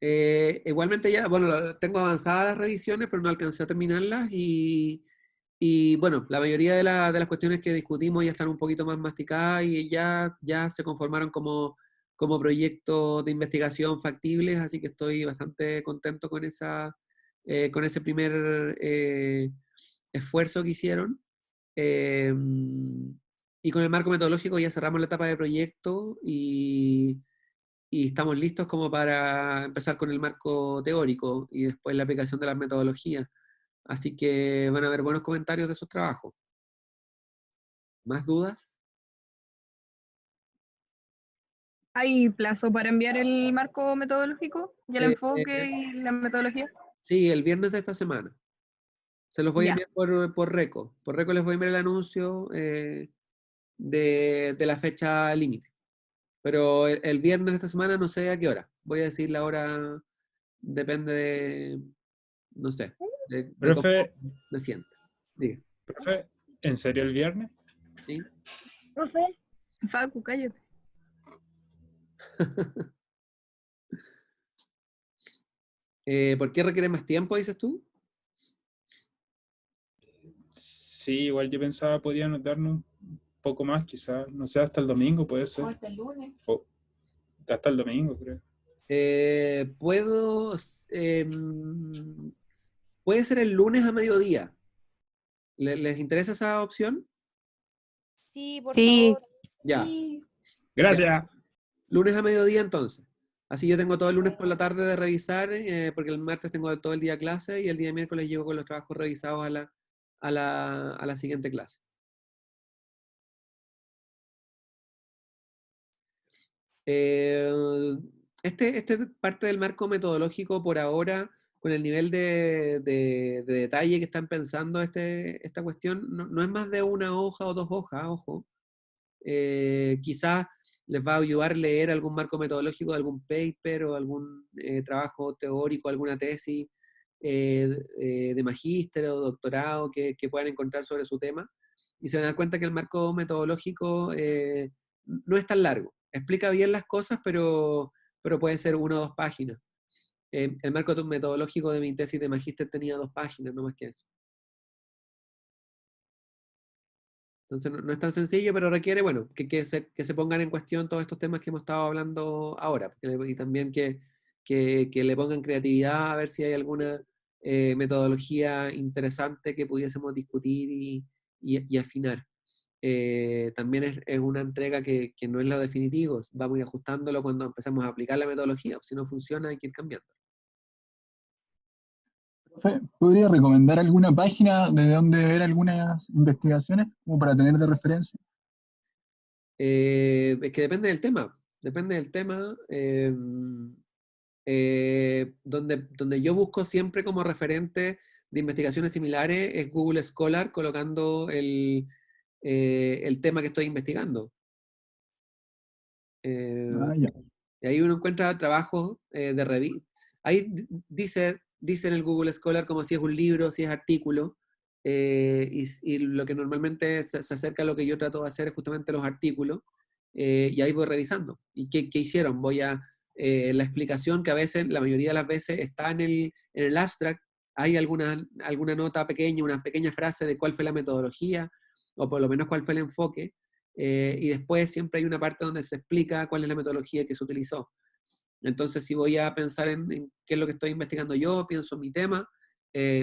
Igualmente ya, bueno, tengo avanzadas las revisiones, pero no alcancé a terminarlas, y bueno, la mayoría de las cuestiones que discutimos ya están un poquito más masticadas y ya se conformaron como proyectos de investigación factibles, así que estoy bastante contento con ese primer esfuerzo que hicieron. Y con el marco metodológico ya cerramos la etapa de proyecto, y estamos listos como para empezar con el marco teórico y después la aplicación de las metodologías. Así que van a haber buenos comentarios de esos trabajos. ¿Más dudas? ¿Hay plazo para enviar el marco metodológico y el Eh, enfoque y la metodología? sí, el viernes de esta semana. Se los voy a Ya. enviar por Reco. Por Reco les voy a enviar el anuncio de la fecha límite. Pero el viernes de esta semana no sé a qué hora. Voy a decir la hora, depende de, no sé, de cómo Profe, me sienta. Diga, profe, ¿en serio el viernes? ¿sí? Profe. Facu, cállate. ¿Por qué requiere más tiempo, dices tú? Sí, igual yo pensaba podían darnos un poco más, quizás, no sé, hasta el domingo puede ser. O hasta el lunes. O hasta el domingo, creo. Puedo, Puede ser el lunes a mediodía. ¿Les interesa esa opción? Sí, por Sí. favor. Ya. Sí. Gracias. Lunes a mediodía entonces. Así yo tengo todo el lunes por la tarde de revisar, porque el martes tengo todo el día clase y el día miércoles llego con los trabajos revisados a la siguiente clase. Este parte del marco metodológico por ahora, con el nivel de detalle que están pensando esta cuestión, no es más de una hoja o 2 hojas, ojo. Quizás les va a ayudar a leer algún marco metodológico de algún paper o algún trabajo teórico, alguna tesis de magíster o doctorado que puedan encontrar sobre su tema, y se van a dar cuenta que el marco metodológico no es tan largo. Explica bien las cosas, pero puede ser 1 o 2 páginas. El marco metodológico de mi tesis de magíster tenía 2 páginas, no más que eso. Entonces no es tan sencillo, pero requiere, bueno, que se pongan en cuestión todos estos temas que hemos estado hablando ahora, y también que le pongan creatividad a ver si hay alguna metodología interesante que pudiésemos discutir y afinar. También es una entrega que no es lo definitivo, vamos a ir ajustándolo cuando empecemos a aplicar la metodología, si no funciona hay que ir cambiando. Profe, ¿podría recomendar alguna página de donde ver algunas investigaciones como para tener de referencia? Es que depende del tema. Donde yo busco siempre como referente de investigaciones similares es Google Scholar, colocando el tema que estoy investigando. Ah, ya. Y ahí uno encuentra trabajos de revista. Ahí dice en el Google Scholar como si es un libro, si es artículo, y lo que normalmente se acerca a lo que yo trato de hacer es justamente los artículos, y ahí voy revisando. ¿Y qué hicieron? La explicación que a veces, la mayoría de las veces, está en el abstract, hay alguna nota pequeña, una pequeña frase de cuál fue la metodología, o por lo menos cuál fue el enfoque, y después siempre hay una parte donde se explica cuál es la metodología que se utilizó. Entonces, si voy a pensar en qué es lo que estoy investigando yo, pienso en mi tema,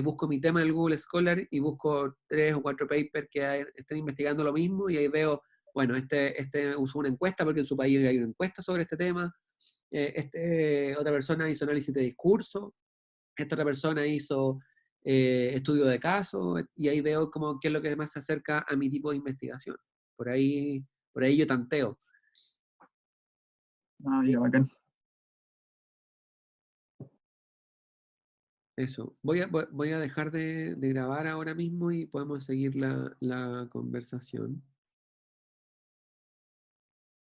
busco mi tema en el Google Scholar y busco 3 o 4 papers que estén investigando lo mismo, y ahí veo, bueno, este usó una encuesta porque en su país hay una encuesta sobre este tema, otra persona hizo análisis de discurso, esta otra persona hizo estudio de caso, y ahí veo como qué es lo que más se acerca a mi tipo de investigación. Por ahí yo tanteo. Ah, ya, bacán. Eso. Voy a dejar de grabar ahora mismo y podemos seguir la conversación.